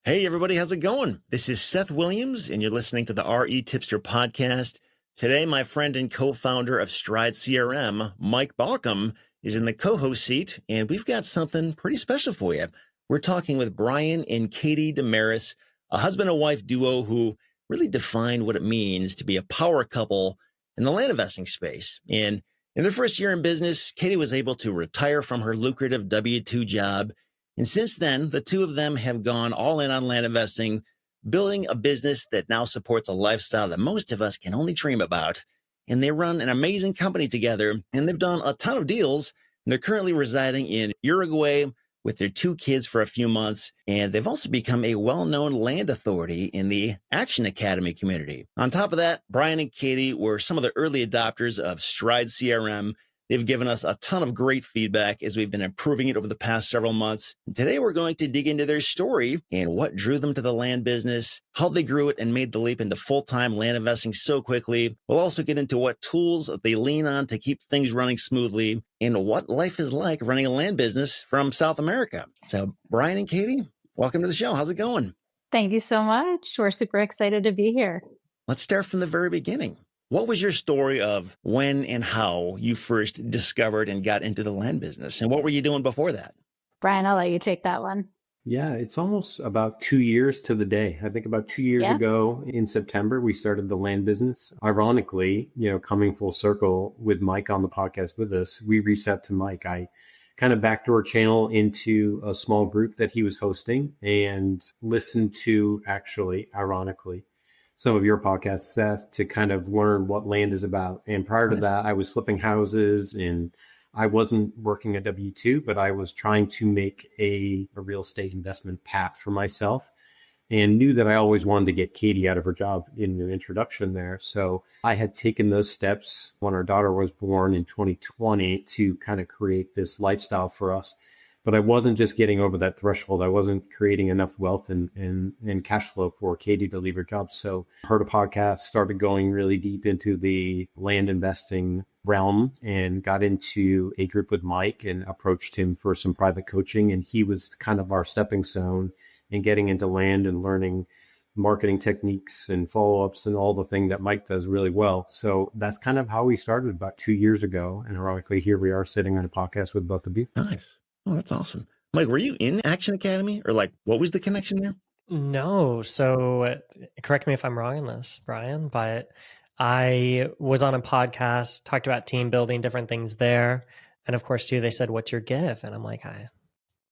Hey, everybody, how's it going? This is Seth Williams, and you're listening to the REtipster podcast. Today, my friend and co-founder of Stride CRM, Mike Balcom, is in the co-host seat, and we've got something pretty special for you. We're talking with Brian and Katie Desmarais, a husband and wife duo who really defined what it means to be a power couple in the land investing space. And in their first year in business, Katie was able to retire from her lucrative W-2 job. And since then, the two of them have gone all in on land investing, building a business that now supports a lifestyle that most of us can only dream about. And they run an amazing company together, and they've done a ton of deals. And they're currently residing in Uruguay with their two kids for a few months. And they've also become a well-known land authority in the Action Academy community. On top of that, Brian and Katie were some of the early adopters of Stride CRM. They've given us a ton of great feedback as we've been improving it over the past several months. Today, we're going to dig into their story and what drew them to the land business, how they grew it and made the leap into full-time land investing so quickly. We'll also get into what tools they lean on to keep things running smoothly and what life is like running a land business from South America. So, Brian and Katie, welcome to the show. How's it going? Thank you so much. We're super excited to be here. Let's start from the very beginning. What was your story of when and how you first discovered and got into the land business? And what were you doing before that? Brian, I'll let you take that one. Yeah, it's almost about 2 years to the day. I think about 2 years ago in September, we started the land business. Ironically, coming full circle with Mike on the podcast with us, we reached out to Mike. I kind of backdoor channel into a small group that he was hosting and listened to, actually, ironically, some of your podcasts, Seth, to kind of learn what land is about. And prior to that, I was flipping houses and I wasn't working at W-2, but I was trying to make a real estate investment path for myself and knew that I always wanted to get Katie out of her job in the introduction there. So I had taken those steps when our daughter was born in 2020 to kind of create this lifestyle for us. But I wasn't just getting over that threshold. I wasn't creating enough wealth and cash flow for Katie to leave her job. So heard a podcast, started going really deep into the land investing realm and got into a group with Mike and approached him for some private coaching. And he was kind of our stepping stone in getting into land and learning marketing techniques and follow-ups and all the thing that Mike does really well. So that's kind of how we started about 2 years ago. And ironically, here we are sitting on a podcast with both of you. Nice. Oh, that's awesome. Mike, were you in Action Academy or what was the connection there? No. So correct me if I'm wrong in this, Brian, but I was on a podcast, talked about team building, different things there. And of course, too, they said, what's your give? And I'm like, I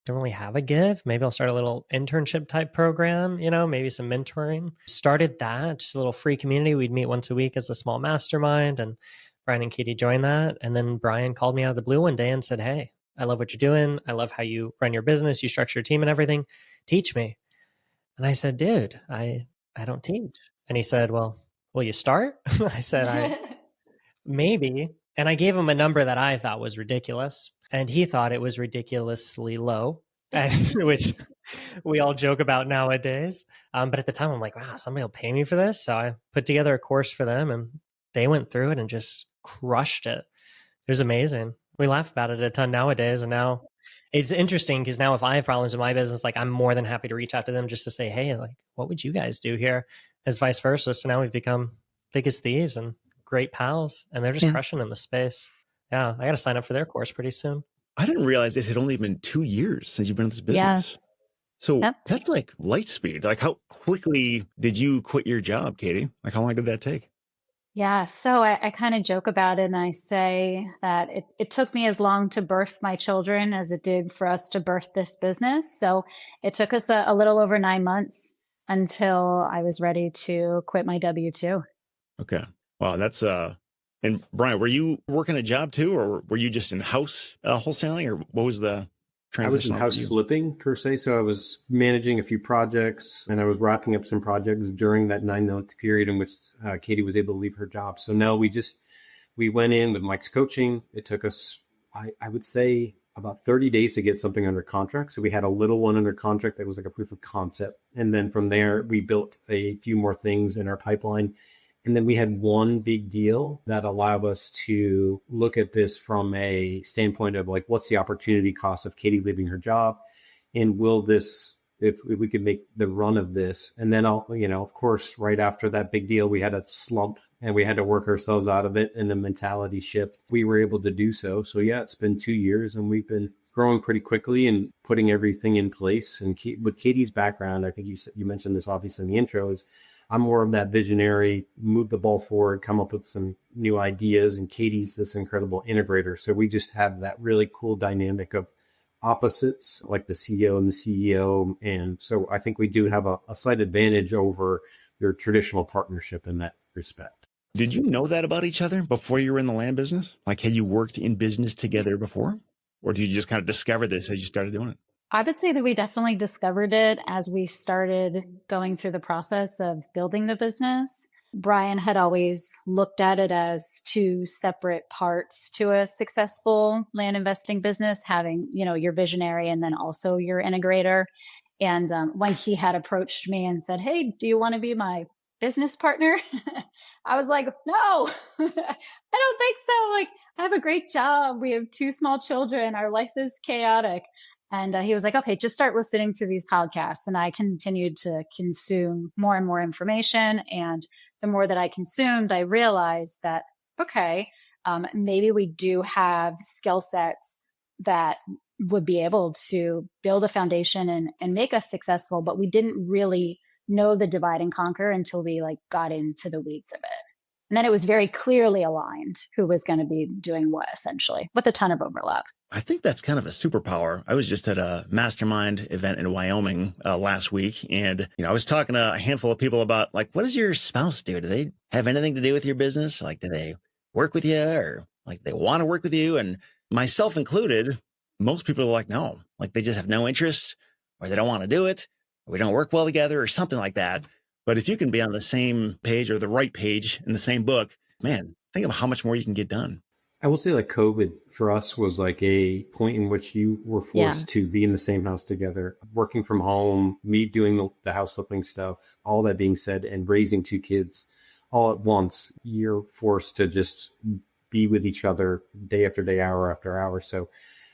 don't really have a give. Maybe I'll start a little internship type program, maybe some mentoring. Started that, just a little free community. We'd meet once a week as a small mastermind, and Brian and Katie joined that. And then Brian called me out of the blue one day and said, hey, I love what you're doing. I love how you run your business. You structure your team and everything. Teach me. And I said, dude, I don't teach. And he said, well, will you start? I said, maybe. And I gave him a number that I thought was ridiculous. And he thought it was ridiculously low, which we all joke about nowadays. But at the time, I'm like, wow, somebody will pay me for this. So I put together a course for them and they went through it and just crushed it. It was amazing. We laugh about it a ton nowadays. And now it's interesting because now if I have problems in my business, I'm more than happy to reach out to them just to say, hey, what would you guys do here? As vice versa. So now we've become thick as thieves and great pals, and they're just crushing in the space. Yeah, I got to sign up for their course pretty soon. I didn't realize it had only been 2 years since you've been in this business. Yes. So that's like light speed. How quickly did you quit your job, Katie? How long did that take? Yeah, so I kind of joke about it and I say that it took me as long to birth my children as it did for us to birth this business. So it took us a little over 9 months until I was ready to quit my W-2. Okay. Wow, that's and Brian, were you working a job too, or were you just in house wholesaling, or what was the transition? I was in house flipping per se. So I was managing a few projects and I was wrapping up some projects during that 9-month period in which Katie was able to leave her job. So no, we went in with Mike's coaching. It took us, I would say, about 30 days to get something under contract. So we had a little one under contract that was like a proof of concept. And then from there, we built a few more things in our pipeline. And then we had one big deal that allowed us to look at this from a standpoint of what's the opportunity cost of Katie leaving her job? And will this if we could make the run of this. And then of course, right after that big deal, we had a slump and we had to work ourselves out of it, and the mentality shift. We were able to do so. So yeah, it's been 2 years and we've been growing pretty quickly and putting everything in place. And with Katie's background, I think you mentioned this obviously in the intro, is I'm more of that visionary, move the ball forward, come up with some new ideas. And Katie's this incredible integrator. So we just have that really cool dynamic of opposites, like the CEO and the CEO. And so I think we do have a slight advantage over your traditional partnership in that respect. Did you know that about each other before you were in the land business? Like, had you worked in business together before? Or did you just kind of discover this as you started doing it? I would say that we definitely discovered it as we started going through the process of building the business. Brian had always looked at it as two separate parts to a successful land investing business, having, your visionary and then also your integrator. And when he had approached me and said, "Hey, do you want to be my business partner?" I was like, "No, I don't think so. Like, I have a great job. We have 2 small children. Our life is chaotic." And he was like, "Okay, just start listening to these podcasts." And I continued to consume more and more information. And the more that I consumed, I realized that, okay, maybe we do have skill sets that would be able to build a foundation and make us successful, but we didn't really know the divide and conquer until we got into the weeds of it. And then it was very clearly aligned who was going to be doing what, essentially, with a ton of overlap. I think that's kind of a superpower. I was just at a mastermind event in Wyoming last week, and I was talking to a handful of people about what does your spouse do? Do they have anything to do with your business? Like, do they work with you, or they want to work with you? And myself included, most people are like, no, they just have no interest, or they don't want to do it, or we don't work well together, or something like that. But if you can be on the same page or the right page in the same book, man, think of how much more you can get done. I will say COVID for us was a point in which you were forced to be in the same house together, working from home, me doing the house flipping stuff, all that being said, and raising 2 kids all at once. You're forced to just be with each other day after day, hour after hour. So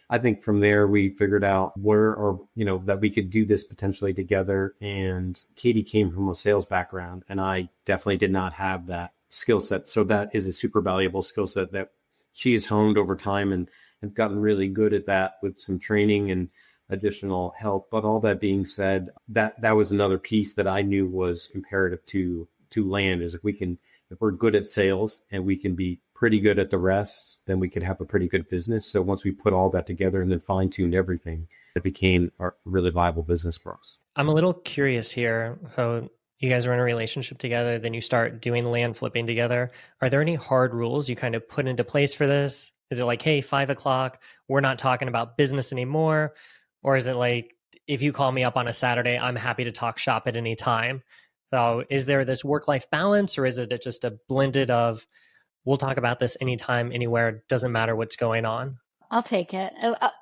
I think from there, we figured out that we could do this potentially together. And Katie came from a sales background, and I definitely did not have that skill set. So that is a super valuable skill set that she has honed over time and have gotten really good at that with some training and additional help. But all that being said, that was another piece that I knew was imperative to land, is if we're good at sales and we can be pretty good at the rest, then we could have a pretty good business. So once we put all that together and then fine-tuned everything, it became a really viable business for us. I'm a little curious here how you guys are in a relationship together, then you start doing land flipping together. Are there any hard rules you kind of put into place for this? Is it hey, 5:00, we're not talking about business anymore? Or is it if you call me up on a Saturday, I'm happy to talk shop at any time? So is there this work-life balance, or is it just a blended of, we'll talk about this anytime, anywhere, doesn't matter what's going on? I'll take it.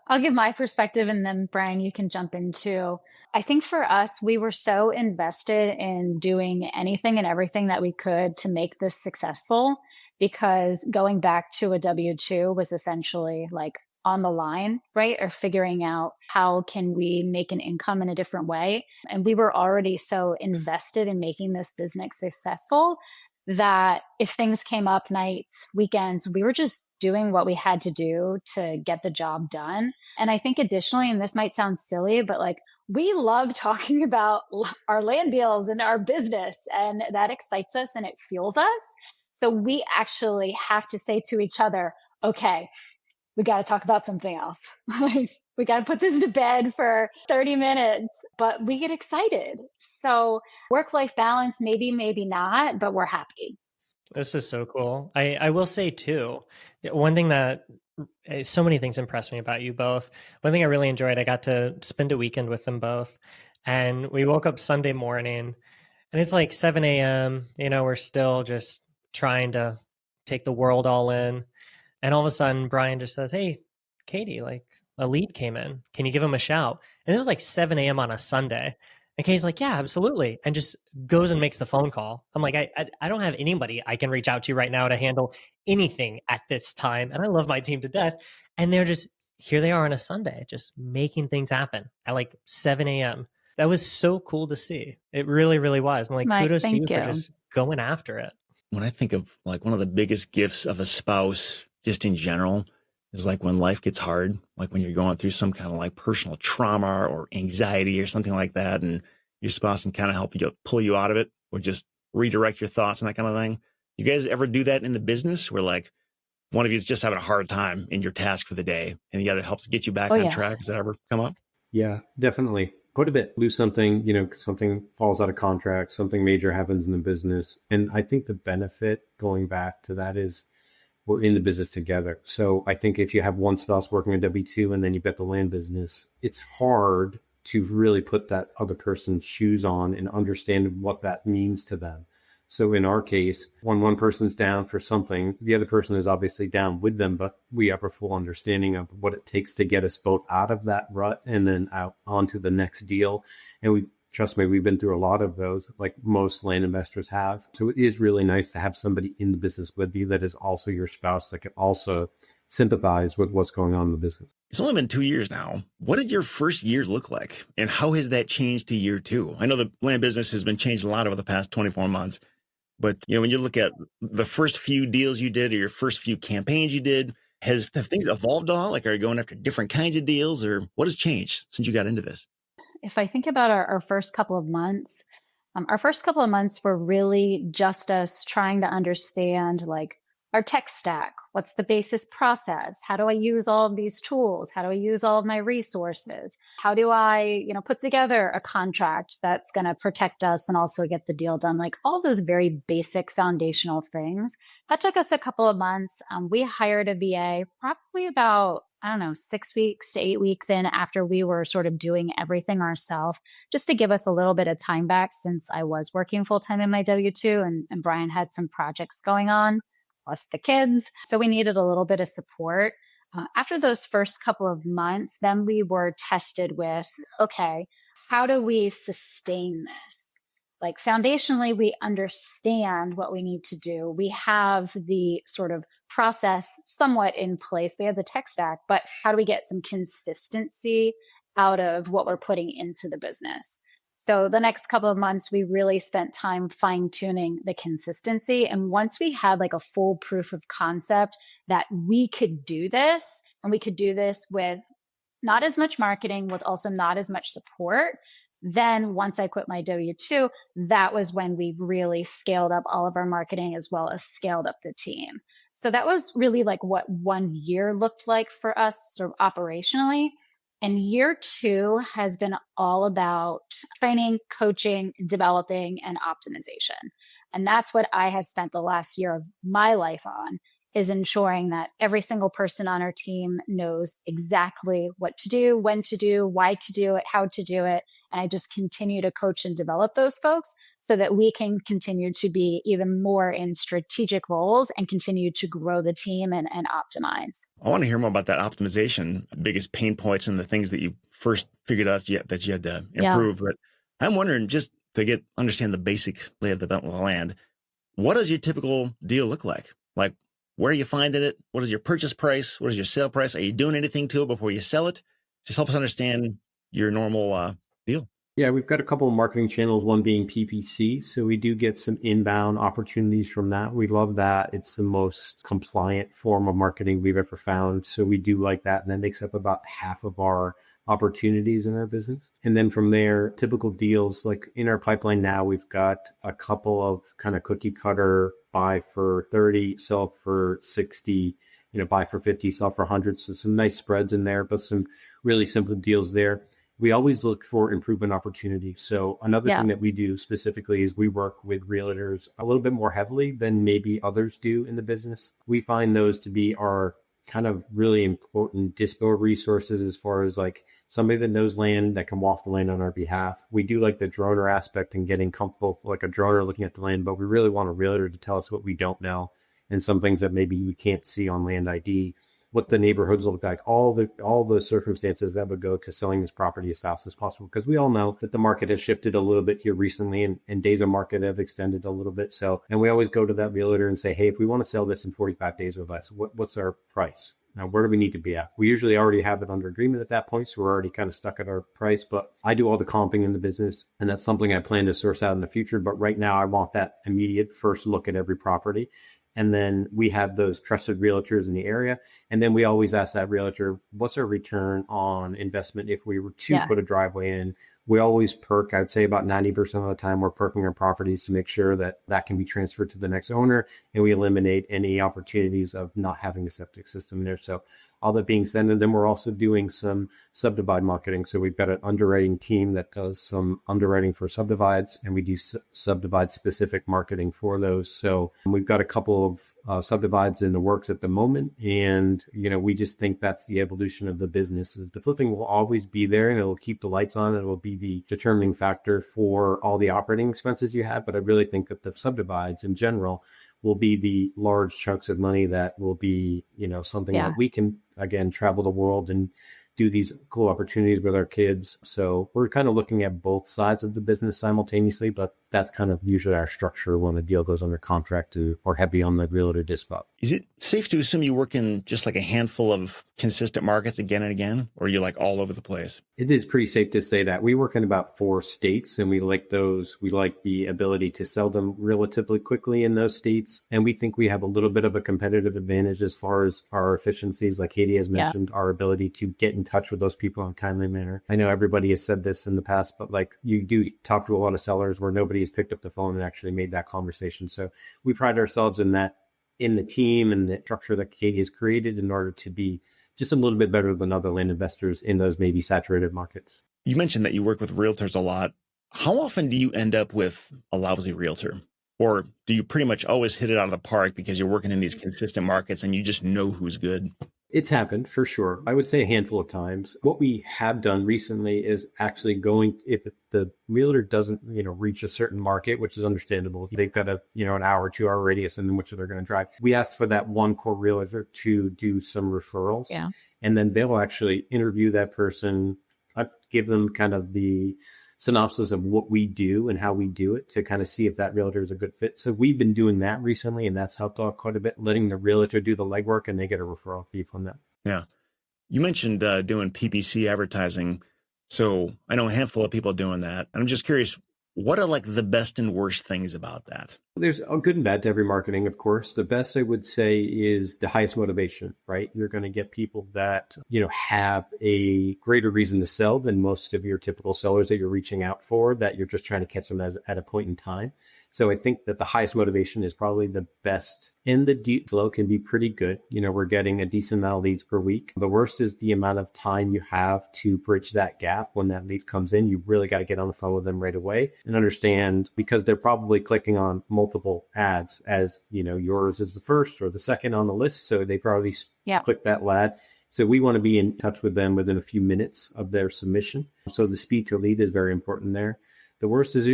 I'll give my perspective, and then Brian, you can jump in too. I think for us, we were so invested in doing anything and everything that we could to make this successful, because going back to a W-2 was essentially on the line, right? Or figuring out how can we make an income in a different way. And we were already so invested in making this business successful that if things came up, nights, weekends, we were just doing what we had to do to get the job done. And I think additionally, and this might sound silly, but we love talking about our land deals and our business, and that excites us and it fuels us. So we actually have to say to each other, okay, we got to talk about something else. We got to put this to bed for 30 minutes, but we get excited. So work-life balance, maybe, maybe not, but we're happy. This is so cool. I will say too, one thing that so many things impressed me about you both. One thing I really enjoyed, I got to spend a weekend with them both, and we woke up Sunday morning and it's 7 a.m. We're still just trying to take the world all in. And all of a sudden, Brian just says, "Hey, Katie, a lead came in. Can you give him a shout?" And this is 7 a.m. on a Sunday. And Katie's "Yeah, absolutely." And just goes and makes the phone call. I'm I don't have anybody I can reach out to right now to handle anything at this time. And I love my team to death. And they're just, here they are on a Sunday, just making things happen at 7 a.m. That was so cool to see. It really, really was. I'm like, Mike, kudos to you thank for you. just going after it. When I think of like one of the biggest gifts of a spouse, just in general, is like when life gets hard, like when you're going through some kind of like personal trauma or anxiety or something like that, and your spouse can kind of help you pull you out of it or just redirect your thoughts and that kind of thing. You guys ever do that in the business where like one of you is just having a hard time in your task for the day and the other helps get you back on track? Has that ever come up? Yeah, definitely. Quite a bit. Lose something, something falls out of contract, something major happens in the business. And I think the benefit going back to that is we're in the business together. So I think if you have one spouse working a W-2 and then you've got the land business, it's hard to really put that other person's shoes on and understand what that means to them. So in our case, when one person's down for something, the other person is obviously down with them, but we have a full understanding of what it takes to get us both out of that rut and then out onto the next deal. And trust me, we've been through a lot of those, like most land investors have. So it is really nice to have somebody in the business with you that is also your spouse that can also sympathize with what's going on in the business. It's only been 2 years now. What did your first year look like? And how has that changed to year two? I know the land business has been changed a lot over the past 24 months. But, when you look at the first few deals you did or your first few campaigns you did, have things evolved at all? Like, are you going after different kinds of deals or what has changed since you got into this? If I think about our first couple of months, were really just us trying to understand like our tech stack. What's the basis process? How do I use all of these tools? How do I use all of my resources? How do I, put together a contract that's going to protect us and also get the deal done? Like all those very basic foundational things. That took us a couple of months. We hired a VA probably about, 6 weeks to 8 weeks in after we were sort of doing everything ourselves, just to give us a little bit of time back since I was working full time in my W-2 and Brian had some projects going on, plus the kids. So we needed a little bit of support. After those first couple of months, then we were tested with, okay, how do we sustain this? Like foundationally, we understand what we need to do. We have the sort of process somewhat in place. We have the tech stack, but how do we get some consistency out of what we're putting into the business? So the next couple of months, we really spent time fine tuning the consistency. And once we had like a full proof of concept that we could do this and we could do this with not as much marketing, with also not as much support, then once I quit my W-2, that was when we really scaled up all of our marketing as well as scaled up the team. So that was really like what 1 year looked like for us sort of operationally. And year two has been all about training, coaching, developing, and optimization. And that's what I have spent the last year of my life on, is ensuring that every single person on our team knows exactly what to do, when to do, why to do it, how to do it. And I just continue to coach and develop those folks so that we can continue to be even more in strategic roles and continue to grow the team and optimize. I want to hear more about that optimization, biggest pain points and the things that you first figured out that you had to improve. But I'm wondering, just to understand the basic lay of the land, what does your typical deal look like? Like, where are you finding it? What is your purchase price? What is your sale price? Are you doing anything to it before you sell it? Just help us understand your normal deal. Yeah, we've got a couple of marketing channels, one being PPC. So we do get some inbound opportunities from that. We love that. It's the most compliant form of marketing we've ever found. So we do like that. And that makes up about half of our opportunities in our business. And then from there, typical deals, like in our pipeline now, we've got a couple of kind of cookie cutter, buy for 30, sell for 60, buy for 50, sell for 100. So some nice spreads in there, but some really simple deals there. We always look for improvement opportunities. So another thing that we do specifically is we work with realtors a little bit more heavily than maybe others do in the business. We find those to be our kind of really important dispo resources as far as like somebody that knows land that can walk the land on our behalf. We do like the droner aspect and getting comfortable like a droner looking at the land, but we really want a realtor to tell us what we don't know and some things that maybe we can't see on Land ID. What the neighborhoods look like, all the circumstances that would go to selling this property as fast as possible. Because we all know that the market has shifted a little bit here recently and days of market have extended a little bit. So, and we always go to that realtor and say, hey, if we want to sell this in 45 days or less, what's our price? Now, where do we need to be at? We usually already have it under agreement at that point, so we're already kind of stuck at our price, but I do all the comping in the business, and that's something I plan to source out in the future. But right now, I want that immediate first look at every property. And then we have those trusted realtors in the area. And then we always ask that realtor, what's our return on investment if we were to put a driveway in? We always perk, I'd say about 90% of the time, we're perking our properties to make sure that that can be transferred to the next owner. And we eliminate any opportunities of not having a septic system there. So all that being said, and then we're also doing some subdivide marketing. So we've got an underwriting team that does some underwriting for subdivides, and we do subdivide specific marketing for those. So we've got a couple of subdivides in the works at the moment. And, we just think that's the evolution of the business. Is the flipping will always be there, and it'll keep the lights on. And it will be the determining factor for all the operating expenses you have. But I really think that the subdivides in general will be the large chunks of money that will be, something that we can, again, travel the world and do these cool opportunities with our kids. So we're kind of looking at both sides of the business simultaneously, but that's kind of usually our structure when the deal goes under contract or heavy on the realtor dispo. Is it safe to assume you work in just like a handful of consistent markets again and again, or are you like all over the place? It is pretty safe to say that. We work in about 4 states, and we like those. We like the ability to sell them relatively quickly in those states. And we think we have a little bit of a competitive advantage as far as our efficiencies, like Katie has mentioned, our ability to get in touch with those people in a timely manner. I know everybody has said this in the past, but like you do talk to a lot of sellers where nobody has picked up the phone and actually made that conversation. So we pride ourselves in that, in the team and the structure that Katie has created in order to be just a little bit better than other land investors in those maybe saturated markets. You mentioned that you work with realtors a lot. How often do you end up with a lousy realtor? Or do you pretty much always hit it out of the park because you're working in these consistent markets and you just know who's good? It's happened for sure. I would say a handful of times. What we have done recently is actually going, if the realtor doesn't, reach a certain market, which is understandable, they've got an hour, 2-hour radius in which they're going to drive. We ask for that one core realtor to do some referrals. Yeah. And then they'll actually interview that person, give them kind of the synopsis of what we do and how we do it to kind of see if that realtor is a good fit. So we've been doing that recently, and that's helped out quite a bit, letting the realtor do the legwork, and they get a referral fee from that. Yeah. You mentioned doing PPC advertising. So I know a handful of people doing that. I'm just curious, what are like the best and worst things about that? There's a good and bad to every marketing, of course. The best I would say is the highest motivation, right? You're going to get people that, have a greater reason to sell than most of your typical sellers that you're reaching out for, that you're just trying to catch them at a point in time. So I think that the highest motivation is probably the best. And the deal flow can be pretty good. We're getting a decent amount of leads per week. The worst is the amount of time you have to bridge that gap. When that lead comes in, you really got to get on the phone with them right away and understand, because they're probably clicking on multiple ads, as yours is the first or the second on the list. So they've already clicked that ad. So we want to be in touch with them within a few minutes of their submission. So the speed to lead is very important there. The worst is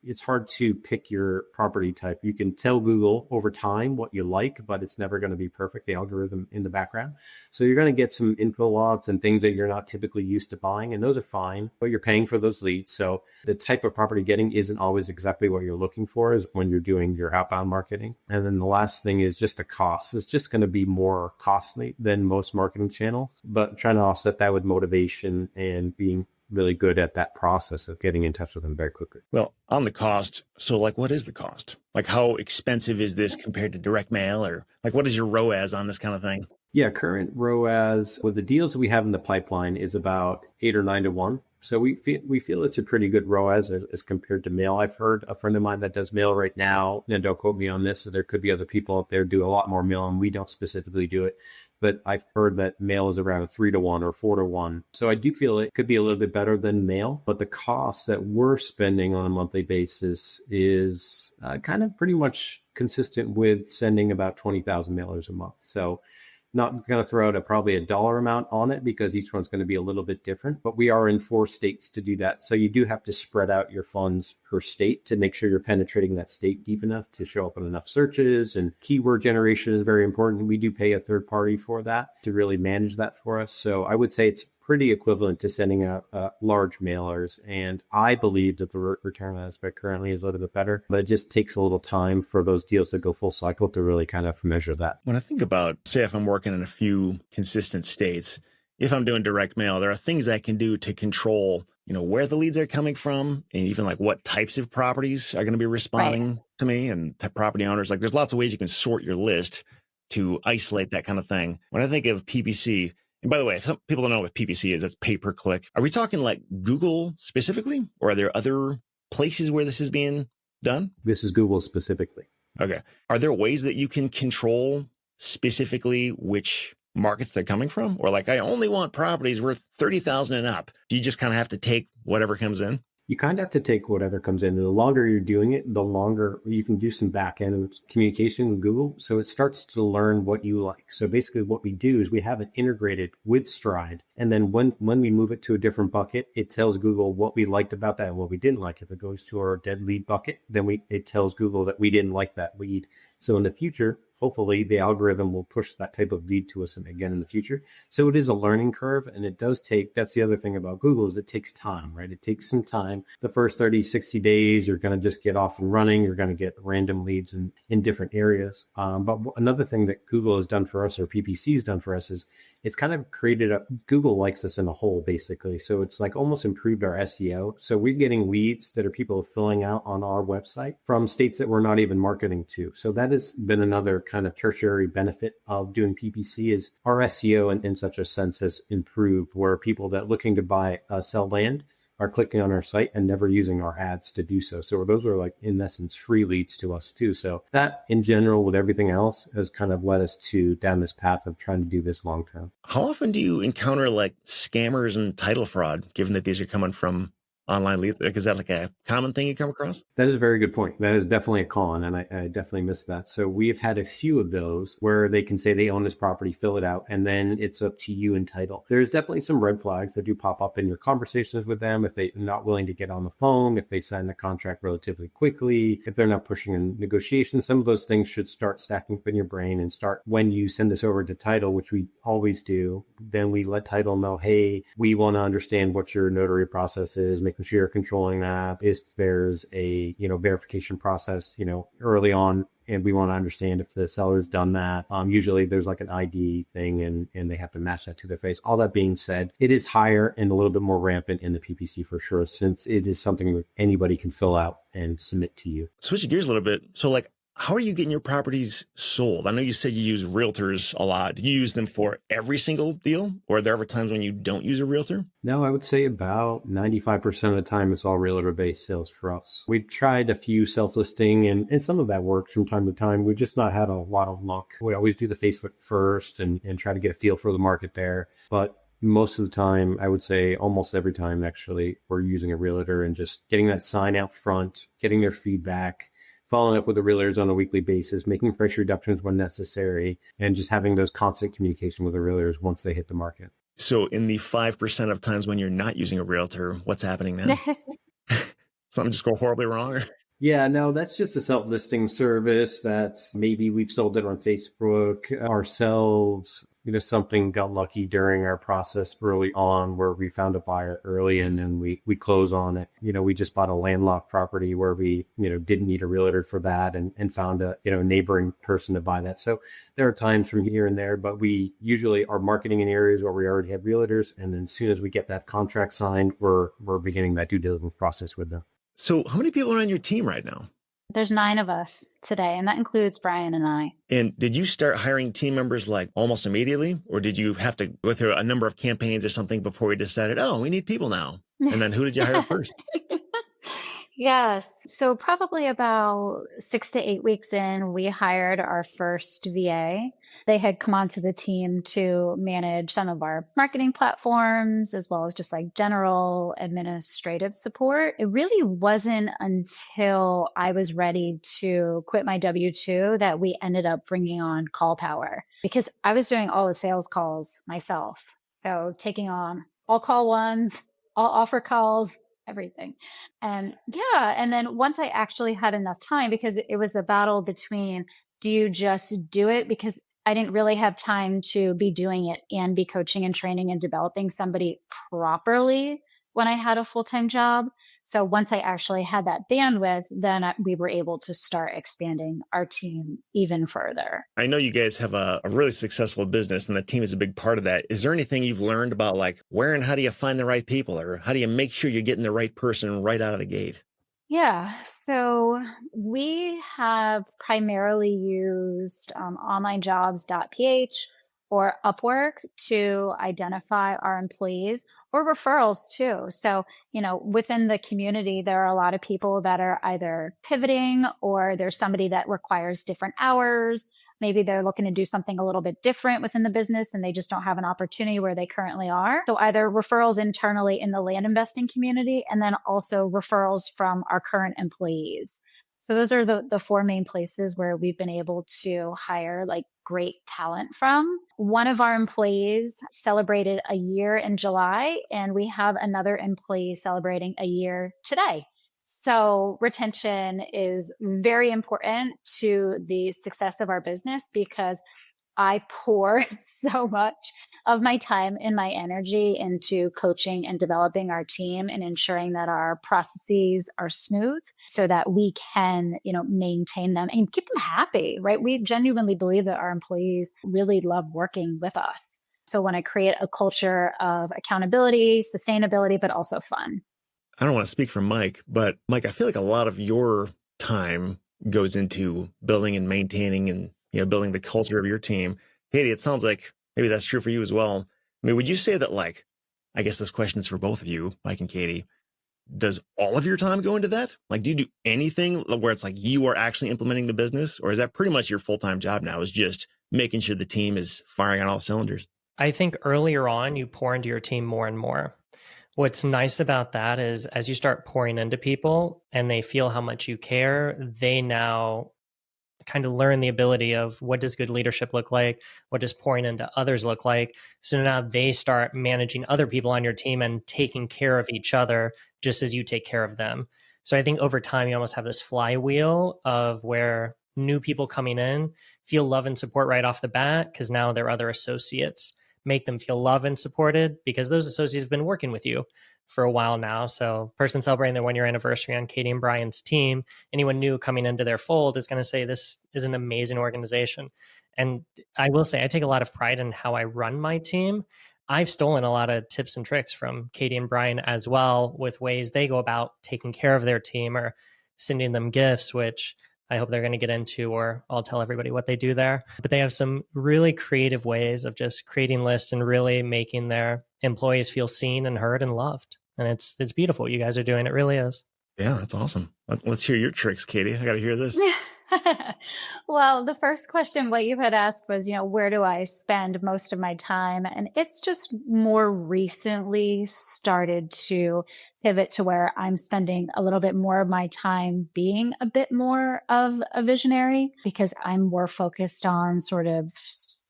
it's hard to pick your property type. You can tell Google over time what you like, but it's never going to be perfect, the algorithm in the background. So you're going to get some info logs and things that you're not typically used to buying, and those are fine, but you're paying for those leads. So the type of property getting isn't always exactly what you're looking for is when you're doing your outbound marketing. And then the last thing is just the cost. It's just going to be more costly than most marketing channels, but trying to offset that with motivation and being really good at that process of getting in touch with them very quickly. Well, on the cost, so like what is the cost? Like how expensive is this compared to direct mail, or like what is your ROAS on this kind of thing? Yeah, current ROAS with the deals that we have in the pipeline is about 8 or 9 to 1. So we feel it's a pretty good ROAS as compared to mail. I've heard a friend of mine that does mail right now, and don't quote me on this, so there could be other people out there do a lot more mail, and we don't specifically do it. But I've heard that mail is around 3 to 1 or 4 to 1. So I do feel it could be a little bit better than mail, but the cost that we're spending on a monthly basis is kind of pretty much consistent with sending about 20,000 mailers a month. So not going to throw out probably a dollar amount on it because each one's going to be a little bit different, but we are in 4 states to do that. So you do have to spread out your funds per state to make sure you're penetrating that state deep enough to show up in enough searches, and keyword generation is very important. We do pay a third party for that to really manage that for us. So I would say it's pretty equivalent to sending out large mailers. And I believe that the return aspect currently is a little bit better, but it just takes a little time for those deals to go full cycle to really kind of measure that. When I think about, say, if I'm working in a few consistent states, if I'm doing direct mail, there are things I can do to control, where the leads are coming from, and even like what types of properties are going to be responding to me, and property owners. Like, there's lots of ways you can sort your list to isolate that kind of thing. When I think of PPC, and by the way, if some people don't know what PPC is, that's pay per click. Are we talking like Google specifically, or are there other places where this is being done? This is Google specifically. Okay. Are there ways that you can control specifically which markets they're coming from? Or like, I only want properties worth 30,000 and up. Do you just kind of have to take whatever comes in? You kind of have to take whatever comes in. And the longer you're doing it, the longer you can do some back end communication with Google. So it starts to learn what you like. So basically what we do is we have it integrated with Stride. And then when we move it to a different bucket, it tells Google what we liked about that and what we didn't like. If it goes to our dead lead bucket, then it tells Google that we didn't like that lead. So in the future, hopefully the algorithm will push that type of lead to us again in the future. So it is a learning curve, and it does take, that's the other thing about Google, is it takes time, right? It takes some time. The first 30, 60 days, you're going to just get off and running. You're going to get random leads in different areas. But another thing that Google has done for us, or PPC has done for us, is it's kind of created Google likes us in a whole, basically. So it's like almost improved our SEO. So we're getting leads that are people filling out on our website from states that we're not even marketing to. So that has been another kind of tertiary benefit of doing PPC, is our SEO in such a sense has improved, where people that looking to sell land are clicking on our site and never using our ads to do so. So those are like, in essence, free leads to us too. So that in general with everything else has kind of led us down this path of trying to do this long term. How often do you encounter like scammers and title fraud, given that these are coming from online leads? Like, is that like a common thing you come across? That is a very good point. That is definitely a con, and I definitely missed that. So we've had a few of those where they can say they own this property, fill it out, and then it's up to you in title. There's definitely some red flags that do pop up in your conversations with them. If they're not willing to get on the phone, if they sign the contract relatively quickly, if they're not pushing in negotiations, some of those things should start stacking up in your brain and start when you send this over to title, which we always do. Then we let title know, hey, we want to understand what your notary process is, making sure you're controlling that. If there's a, verification process, early on, and we want to understand if the seller's done that. Usually there's like an ID thing and they have to match that to their face. All that being said, it is higher and a little bit more rampant in the PPC for sure, since it is something that anybody can fill out and submit to you. Switching gears a little bit. So like, how are you getting your properties sold? I know you said you use realtors a lot. Do you use them for every single deal? Or are there ever times when you don't use a realtor? No, I would say about 95% of the time it's all realtor-based sales for us. We've tried a few self-listing and some of that works from time to time. We've just not had a lot of luck. We always do the Facebook first and try to get a feel for the market there. But most of the time, I would say almost every time actually, we're using a realtor and just getting that sign out front, getting their feedback, following up with the realtors on a weekly basis, making price reductions when necessary, and just having those constant communication with the realtors once they hit the market. So in the 5% of times when you're not using a realtor, what's happening now? Something just go horribly wrong? Yeah, no, that's just a self-listing service. That's maybe we've sold it on Facebook ourselves. Something got lucky during our process early on where we found a buyer early and then we close on it. We just bought a landlocked property where we, didn't need a realtor for that and found a, neighboring person to buy that. So there are times from here and there, but we usually are marketing in areas where we already have realtors. And then as soon as we get that contract signed, we're beginning that due diligence process with them. So how many people are on your team right now? There's 9 of us today, and that includes Brian and I. And did you start hiring team members like almost immediately? Or did you have to go through a number of campaigns or something before you decided, oh, we need people now? And then who did you hire first? Yes. So probably about 6 to 8 weeks in, we hired our first VA. They had come onto the team to manage some of our marketing platforms, as well as just like general administrative support. It really wasn't until I was ready to quit my W-2 that we ended up bringing on Call Power, because I was doing all the sales calls myself. So taking on all call ones, all offer calls, everything. And then once I actually had enough time, because it was a battle between, do you just do it? Because I didn't really have time to be doing it and be coaching and training and developing somebody properly when I had a full-time job. So once I actually had that bandwidth, then we were able to start expanding our team even further. I know you guys have a really successful business and the team is a big part of that. Is there anything you've learned about like where and how do you find the right people, or how do you make sure you're getting the right person right out of the gate? Yeah, so we have primarily used onlinejobs.ph or Upwork to identify our employees, or referrals too. So, within the community, there are a lot of people that are either pivoting, or there's somebody that requires different hours. Maybe they're looking to do something a little bit different within the business and they just don't have an opportunity where they currently are. So either referrals internally in the land investing community, and then also referrals from our current employees. So those are the four main places where we've been able to hire like great talent from. One of our employees celebrated a year in July, and we have another employee celebrating a year today. So retention is very important to the success of our business, because I pour so much of my time and my energy into coaching and developing our team and ensuring that our processes are smooth so that we can, maintain them and keep them happy, right? We genuinely believe that our employees really love working with us. So when I create a culture of accountability, sustainability, but also fun. I don't want to speak for Mike, but Mike, I feel like a lot of your time goes into building and maintaining and, building the culture of your team. Katie, it sounds like maybe that's true for you as well. I mean, would you say that, like, I guess this question is for both of you, Mike and Katie, does all of your time go into that? Like, do you do anything where it's like you are actually implementing the business, or is that pretty much your full-time job now, is just making sure the team is firing on all cylinders? I think earlier on, you pour into your team more and more. What's nice about that is as you start pouring into people and they feel how much you care, they now kind of learn the ability of what does good leadership look like? What does pouring into others look like? So now they start managing other people on your team and taking care of each other just as you take care of them. So I think over time, you almost have this flywheel of where new people coming in feel love and support right off the bat, because now their other associates make them feel loved and supported because those associates have been working with you for a while now. So person celebrating their 1-year anniversary on Katie and Brian's team, anyone new coming into their fold is going to say, this is an amazing organization. And I will say, I take a lot of pride in how I run my team. I've stolen a lot of tips and tricks from Katie and Brian as well, with ways they go about taking care of their team or sending them gifts, which I hope they're going to get into, or I'll tell everybody what they do there. But they have some really creative ways of just creating lists and really making their employees feel seen and heard and loved. And it's beautiful. You guys are doing it. Really is. Yeah, that's awesome. Let's hear your tricks, Katie. I got to hear this. Well, the first question what you had asked was, where do I spend most of my time? And it's just more recently started to pivot to where I'm spending a little bit more of my time being a bit more of a visionary, because I'm more focused on sort of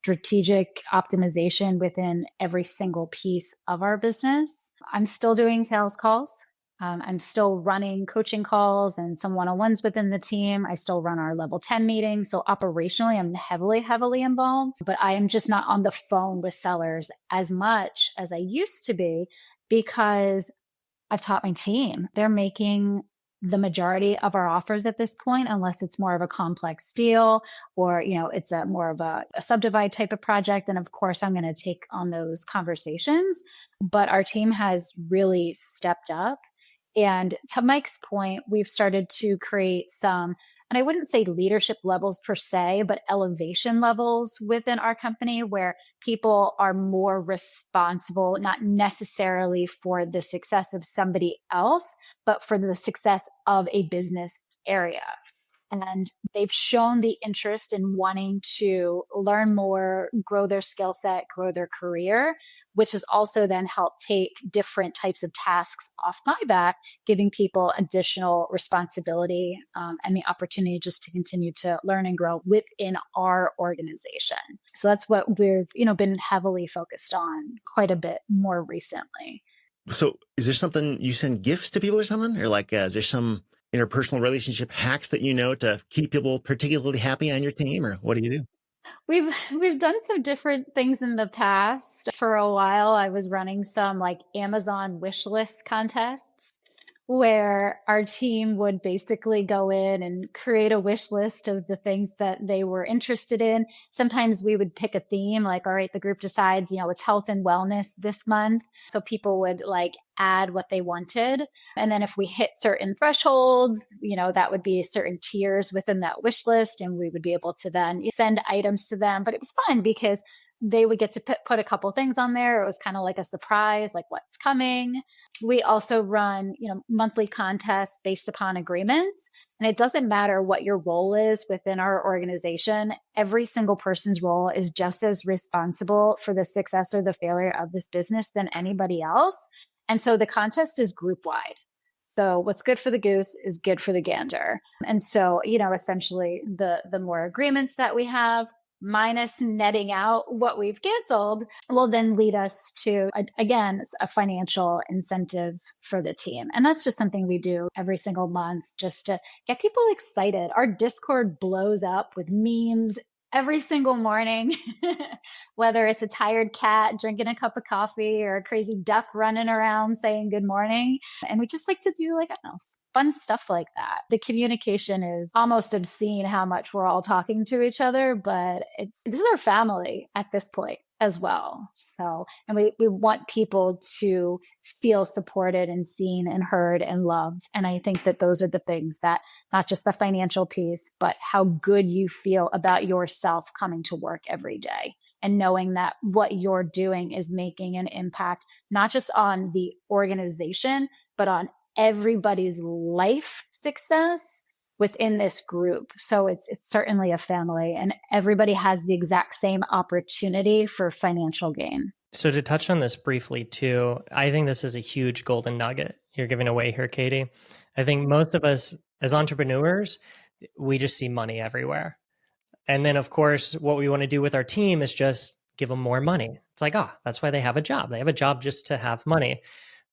strategic optimization within every single piece of our business. I'm still doing sales calls. I'm still running coaching calls and some one-on-ones within the team. I still run our level 10 meetings. So operationally, I'm heavily involved, but I am just not on the phone with sellers as much as I used to be, because I've taught my team. They're making the majority of our offers at this point, unless it's more of a complex deal or, it's a more of a subdivide type of project. And of course, I'm going to take on those conversations, but our team has really stepped up. And to Mike's point, we've started to create some, and I wouldn't say leadership levels per se, but elevation levels within our company where people are more responsible, not necessarily for the success of somebody else, but for the success of a business area. And they've shown the interest in wanting to learn more, grow their skill set, grow their career, which has also then helped take different types of tasks off my back, giving people additional responsibility and the opportunity just to continue to learn and grow within our organization. So that's what we've, been heavily focused on quite a bit more recently. So is there something you send gifts to people or something? Or like, is there some interpersonal relationship hacks that to keep people particularly happy on your team, or what do you do? We've done some different things in the past. For a while, I was running some like Amazon wishlist contests where our team would basically go in and create a wish list of the things that they were interested in. Sometimes we would pick a theme, like, all right, the group decides, it's health and wellness this month. So people would like add what they wanted. And then if we hit certain thresholds, that would be certain tiers within that wish list. And we would be able to then send items to them. But it was fun because they would get to put a couple things on there. It was kind of like a surprise, like what's coming. We also run, monthly contests based upon agreements. And it doesn't matter what your role is within our organization. Every single person's role is just as responsible for the success or the failure of this business than anybody else. And so the contest is group wide. So what's good for the goose is good for the gander. And so, essentially the more agreements that we have, minus netting out what we've canceled, will then lead us to, again, a financial incentive for the team. And that's just something we do every single month just to get people excited. Our Discord blows up with memes every single morning, whether it's a tired cat drinking a cup of coffee or a crazy duck running around saying good morning. And we just like to do fun stuff like that. The communication is almost obscene how much we're all talking to each other, but this is our family at this point as well. So, and we want people to feel supported and seen and heard and loved. And I think that those are the things that, not just the financial piece, but how good you feel about yourself coming to work every day and knowing that what you're doing is making an impact, not just on the organization, but on everybody's life success within this group. So it's certainly a family, and everybody has the exact same opportunity for financial gain. So to touch on this briefly too, I think this is a huge golden nugget you're giving away here, Katie. I think most of us as entrepreneurs, we just see money everywhere. And then of course, what we want to do with our team is just give them more money. It's like, that's why they have a job. They have a job just to have money.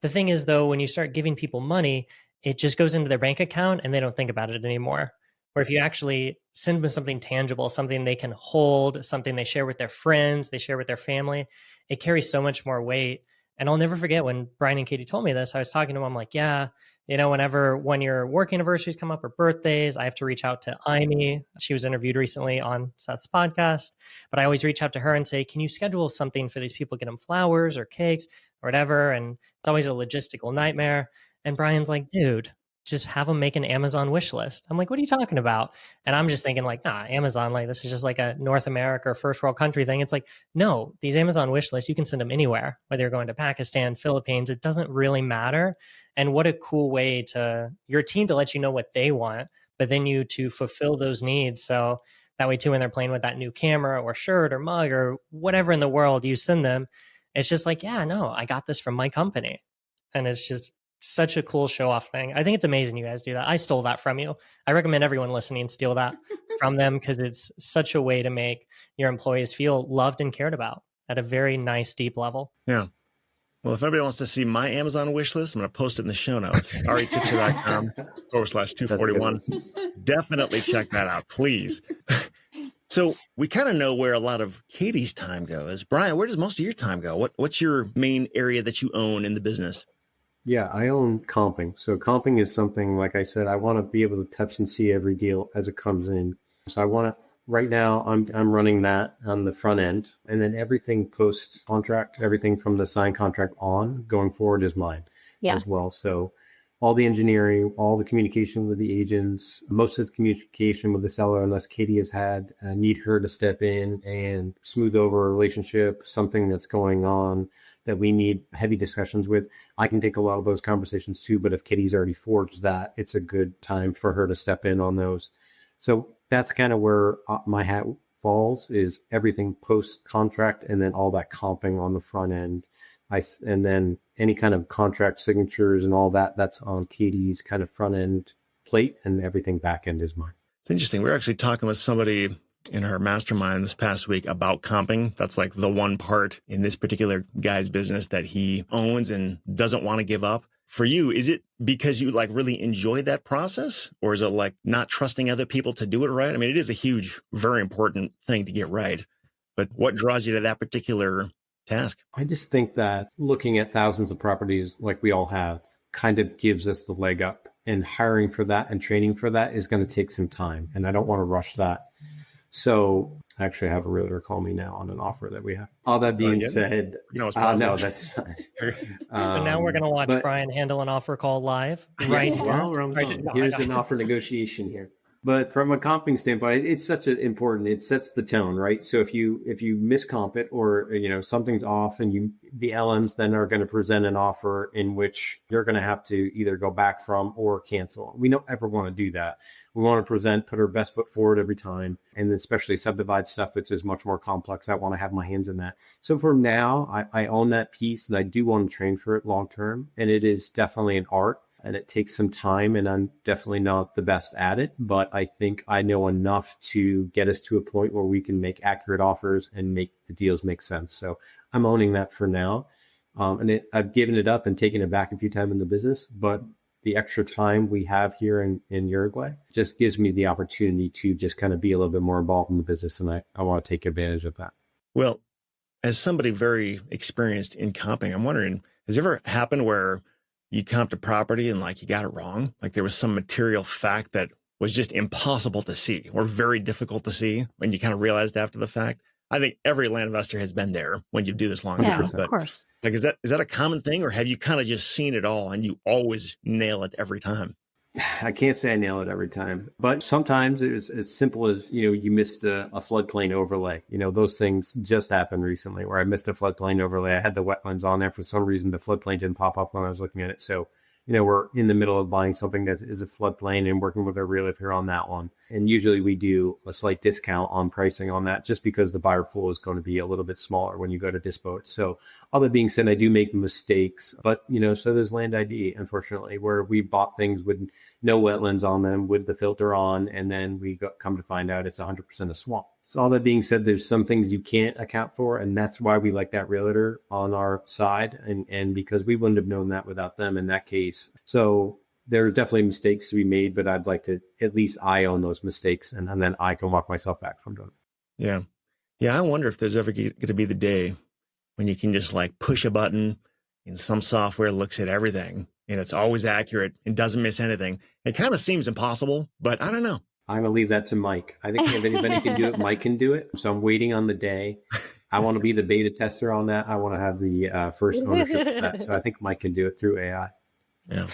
The thing is, though, when you start giving people money, it just goes into their bank account and they don't think about it anymore. Or if you actually send them something tangible, something they can hold, something they share with their friends, they share with their family, it carries so much more weight. And I'll never forget when Brian and Katie told me this, I was talking to them, I'm like, yeah, whenever one of your work anniversaries come up or birthdays, I have to reach out to Amy. She was interviewed recently on Seth's podcast, but I always reach out to her and say, can you schedule something for these people, get them flowers or cakes or whatever? And it's always a logistical nightmare. And Brian's like, dude, just have them make an Amazon wish list. I'm like, what are you talking about? And I'm just thinking like, Amazon, like this is just like a North America or first world country thing. It's like, no, these Amazon wish lists, you can send them anywhere, whether you're going to Pakistan, Philippines, it doesn't really matter. And what a cool way to your team to let you know what they want, but then you to fulfill those needs. So that way too, when they're playing with that new camera or shirt or mug or whatever in the world you send them, it's just like, I got this from my company. And it's just such a cool show off thing. I think it's amazing you guys do that. I stole that from you. I recommend everyone listening steal that from them because it's such a way to make your employees feel loved and cared about at a very nice, deep level. Yeah. Well, if anybody wants to see my Amazon wish list, I'm going to post it in the show notes, retipster.com/241. Definitely check that out, please. So we kind of know where a lot of Katie's time goes. Brian, where does most of your time go? What's your main area that you own in the business? Yeah, I own comping. So comping is something, like I said, I want to be able to touch and see every deal as it comes in. So I want to, right now, I'm running that on the front end. And then everything post-contract, everything from the signed contract on going forward is mine as well. So all the engineering, all the communication with the agents, most of the communication with the seller, unless Katie has had, need her to step in and smooth over a relationship, something that's going on that we need heavy discussions with. I can take a lot of those conversations too, but if Katie's already forged that, it's a good time for her to step in on those. So that's kind of where my hat falls, is everything post-contract and then all that comping on the front end. And then any kind of contract signatures and all that, that's on Katie's kind of front end plate, and everything back end is mine. It's interesting. We were actually talking with somebody in our mastermind this past week about comping. That's like the one part in this particular guy's business that he owns and doesn't want to give up. For you, is it because you like really enjoy that process, or is it like not trusting other people to do it right? I mean, it is a huge, very important thing to get right. but what draws you to that particular task? I just think that looking at thousands of properties like we all have kind of gives us the leg up, and hiring for that and training for that is going to take some time. And I don't want to rush that. So I actually have a realtor call me now on an offer that we have. All that being said, no, that's fine. So now we're going to watch Brian handle an offer call live right here. Well, here's an offer negotiation here. But from a comping standpoint, it's such an important, it sets the tone, right? So if you miscomp it, or, something's off, and the LMs then are going to present an offer in which you're going to have to either go back from or cancel. We don't ever want to do that. We want to put our best foot forward every time. And especially subdivide stuff, which is much more complex. I want to have my hands in that. So for now, I own that piece, and I do want to train for it long term. And it is definitely an art. And it takes some time, and I'm definitely not the best at it, but I think I know enough to get us to a point where we can make accurate offers and make the deals make sense. So I'm owning that for now. I've given it up and taken it back a few times in the business, but the extra time we have here in Uruguay just gives me the opportunity to just kind of be a little bit more involved in the business. And I want to take advantage of that. Well, as somebody very experienced in comping, I'm wondering, has it ever happened where you comped a property and you got it wrong? Like there was some material fact that was just impossible to see or very difficult to see when you kind of realized after the fact? I think every land investor has been there when you do this long term. Yeah, of course. Is that a common thing, or have you kind of just seen it all and you always nail it every time? I can't say I nail it every time, but sometimes it's as simple as, you missed a floodplain overlay. Those things just happened recently where I missed a floodplain overlay. I had the wetlands on there. For some reason, the floodplain didn't pop up when I was looking at it. So, we're in the middle of buying something that is a floodplain and working with our realtor on that one. And usually we do a slight discount on pricing on that just because the buyer pool is going to be a little bit smaller when you go to dispo. So all that being said, I do make mistakes, but so does Land ID, unfortunately, where we bought things with no wetlands on them with the filter on, and then we come to find out it's 100% a swamp. So all that being said, there's some things you can't account for, and that's why we like that realtor on our side, and because we wouldn't have known that without them in that case. So there are definitely mistakes to be made, but I'd like to at least I own those mistakes, and then I can walk myself back from doing it. Yeah. Yeah, I wonder if there's ever going to be the day when you can just push a button and some software looks at everything and it's always accurate and doesn't miss anything. It kind of seems impossible, but I don't know. I'm going to leave that to Mike. I think if anybody can do it, Mike can do it. So I'm waiting on the day. I want to be the beta tester on that. I want to have the first ownership of that. So I think Mike can do it through AI. Yeah.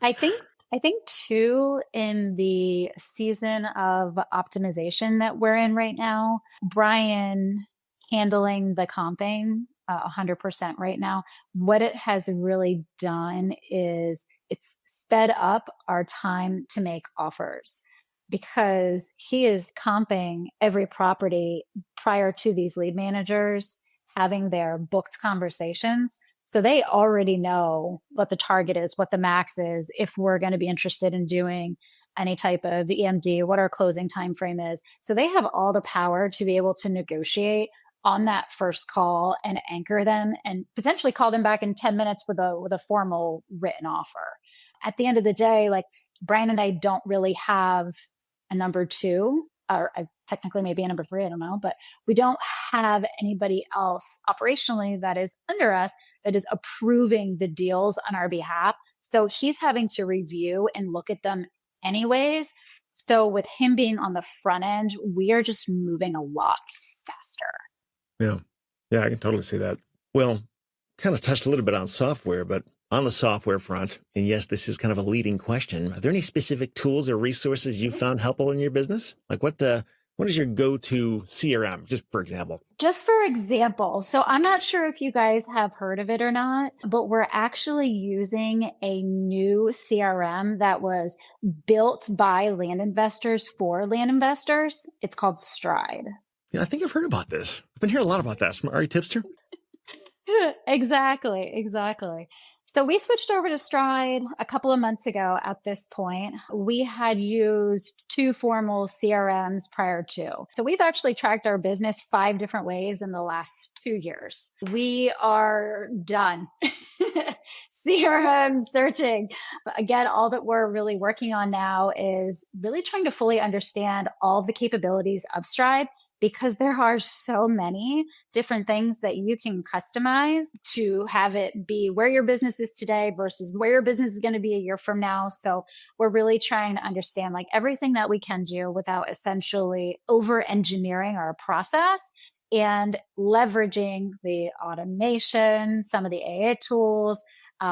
I think too, in the season of optimization that we're in right now, Brian handling the comping 100% right now, what it has really done is it's sped up our time to make offers, because he is comping every property prior to these lead managers having their booked conversations. So they already know what the target is, what the max is, if we're going to be interested in doing any type of EMD, what our closing time frame is. So they have all the power to be able to negotiate on that first call and anchor them and potentially call them back in 10 minutes with a formal written offer. At the end of the day, Brian and I don't really have a number two, or technically maybe a number three, I don't know, but we don't have anybody else operationally that is under us that is approving the deals on our behalf. So he's having to review and look at them anyways. So with him being on the front end, we are just moving a lot faster. Yeah. Yeah, I can totally see that. Well, kind of touched a little bit on software, but on the software front, and yes, this is kind of a leading question, are there any specific tools or resources you found helpful in your business? What is your go-to CRM, just for example? Just for example, so I'm not sure if you guys have heard of it or not, but we're actually using a new CRM that was built by land investors for land investors. It's called Stride. Yeah, I think I've heard about this. I've been hearing a lot about that. REtipster? Exactly. So we switched over to Stride a couple of months ago at this point. We had used 2 formal CRMs prior to. So we've actually tracked our business 5 different ways in the last 2 years. We are done. CRM searching. Again, all that we're really working on now is really trying to fully understand all of the capabilities of Stride, because there are so many different things that you can customize to have it be where your business is today versus where your business is going to be a year from now. So we're really trying to understand like everything that we can do without essentially over engineering our process and leveraging the automation, some of the AI tools,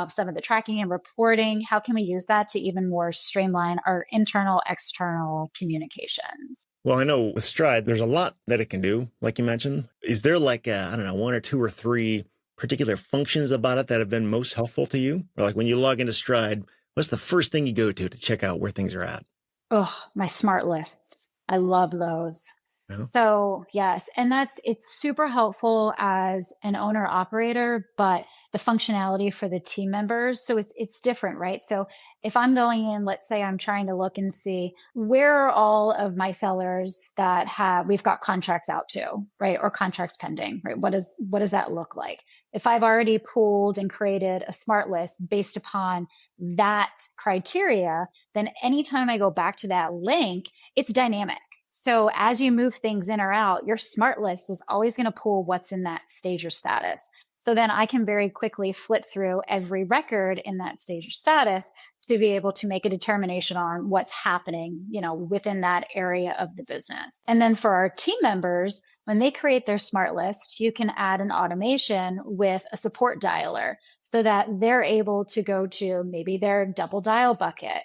some of the tracking and reporting. How can we use that to even more streamline our internal, external communications? Well, I know with Stride, there's a lot that it can do, like you mentioned. Is there like, I don't know, one or two or three particular functions about it that have been most helpful to you? Or like when you log into Stride, what's the first thing you go to check out where things are at? Oh, my Smartlists. I love those. Yeah. So yes, and it's super helpful as an owner operator, but the functionality for the team members. So it's different, right? So if I'm going in, let's say I'm trying to look and see where are all of my sellers that we've got contracts out to, right? Or contracts pending, right? What does that look like? If I've already pulled and created a smart list based upon that criteria, then anytime I go back to that link, it's dynamic. So as you move things in or out, your smart list is always going to pull what's in that stage or status. So then I can very quickly flip through every record in that stage or status to be able to make a determination on what's happening, within that area of the business. And then for our team members, when they create their smart list, you can add an automation with a support dialer so that they're able to go to maybe their double dial bucket,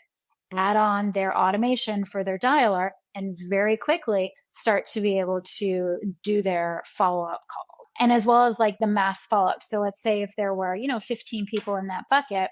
add on their automation for their dialer, and very quickly start to be able to do their follow-up calls. And as well as like the mass follow-up. So let's say if there were, 15 people in that bucket,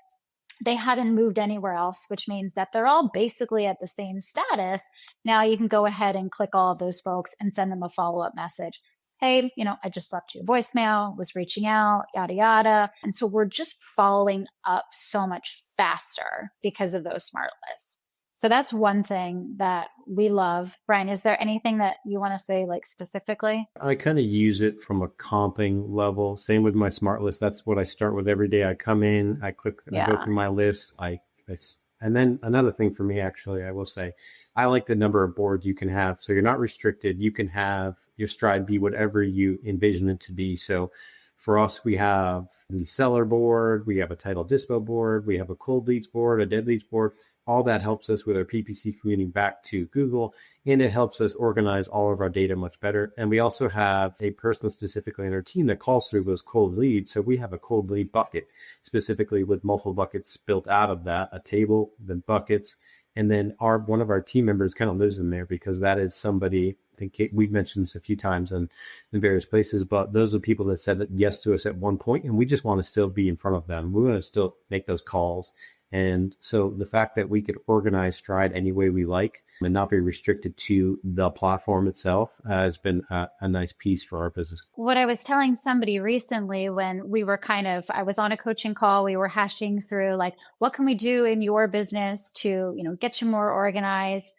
they hadn't moved anywhere else, which means that they're all basically at the same status. Now you can go ahead and click all of those folks and send them a follow-up message. Hey, I just left you a voicemail, was reaching out, yada, yada. And so we're just following up so much faster because of those smart lists. So that's one thing that we love. Brian, is there anything that you want to say like specifically? I kind of use it from a comping level. Same with my smart list. That's what I start with every day. I come in, I click, I go through my list. And then another thing for me, actually, I will say, I like the number of boards you can have. So you're not restricted. You can have your Stride be whatever you envision it to be. So for us, we have the seller board, we have a title dispo board, we have a cold leads board, a dead leads board. All that helps us with our PPC commuting back to Google, and it helps us organize all of our data much better. And we also have a person specifically in our team that calls through those cold leads. So we have a cold lead bucket specifically with multiple buckets built out of that, a table, then buckets. And then one of our team members kind of lives in there because that is somebody, I think we've mentioned this a few times in various places, but those are people that said yes to us at one point, and we just want to still be in front of them. We want to still make those calls. And so the fact that we could organize Stride any way we like and not be restricted to the platform itself has been a nice piece for our business. What I was telling somebody recently when we were I was on a coaching call, we were hashing through like, what can we do in your business to, get you more organized?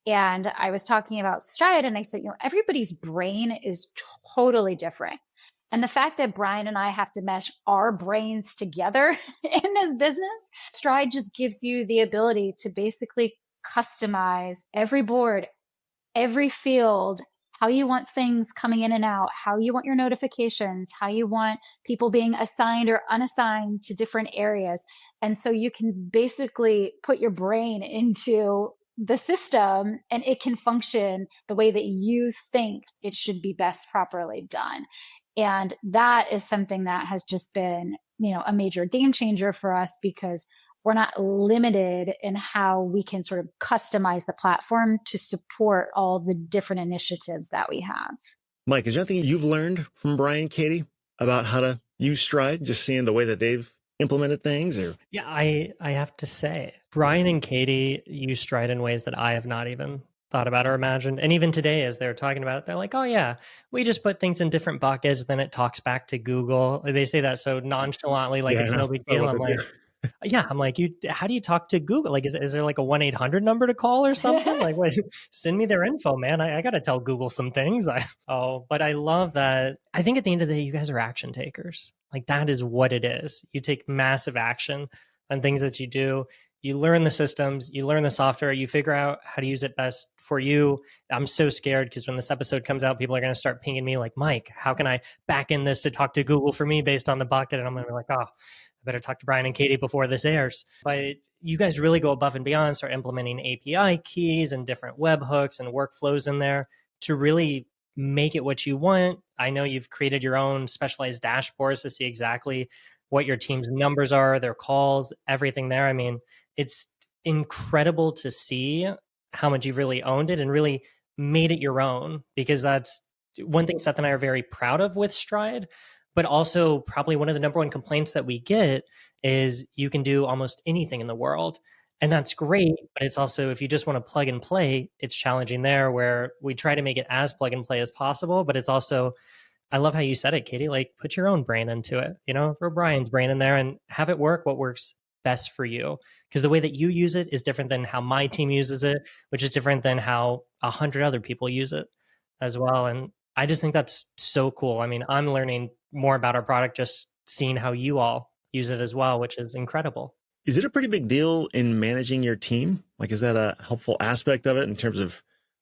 And I was talking about Stride and I said, everybody's brain is totally different. And the fact that Brian and I have to mesh our brains together in this business, Stride just gives you the ability to basically customize every board, every field, how you want things coming in and out, how you want your notifications, how you want people being assigned or unassigned to different areas. And so you can basically put your brain into the system and it can function the way that you think it should be best properly done. And that is something that has just been, a major game changer for us because we're not limited in how we can sort of customize the platform to support all the different initiatives that we have. Mike, is there anything you've learned from Brian and Katie about how to use Stride, just seeing the way that they've implemented things? Or Yeah, I have to say, Brian and Katie use Stride in ways that I have not even thought about or imagined. And even today, as they're talking about it, they're like, oh yeah, we just put things in different buckets, then it talks back to Google. They say that so nonchalantly, like it's no big deal. I'm like, yeah, I'm like, how do you talk to Google? Like, is there like a 1-800 number to call or something? Like, what, send me their info, man. I got to tell Google some things. But I love that. I think at the end of the day, you guys are action takers. Like that is what it is. You take massive action on things that you do. you learn the systems, you learn the software, you figure out how to use it best for you. I'm so scared because when this episode comes out, people are going to start pinging me like, Mike, how can I back in this to talk to Google for me based on the bucket? And I'm going to be like, oh, I better talk to Brian and Katie before this airs. But you guys really go above and beyond, start implementing API keys and different webhooks and workflows in there to really make it what you want. I know you've created your own specialized dashboards to see exactly what your team's numbers are, their calls, everything there. I mean, it's incredible to see how much you've really owned it and really made it your own, because that's one thing Seth and I are very proud of with Stride, but also probably one of the number one complaints that we get is you can do almost anything in the world. And that's great, but it's also, if you just want to plug and play, it's challenging there, where we try to make it as plug and play as possible. But it's also, I love how you said it, Katie, like put your own brain into it, throw Brian's brain in there and have it work what works best for you. Because the way that you use it is different than how my team uses it, which is different than how 100 other people use it as well. And I just think that's so cool. I mean, I'm learning more about our product, just seeing how you all use it as well, which is incredible. Is it a pretty big deal in managing your team? Like, is that a helpful aspect of it in terms of,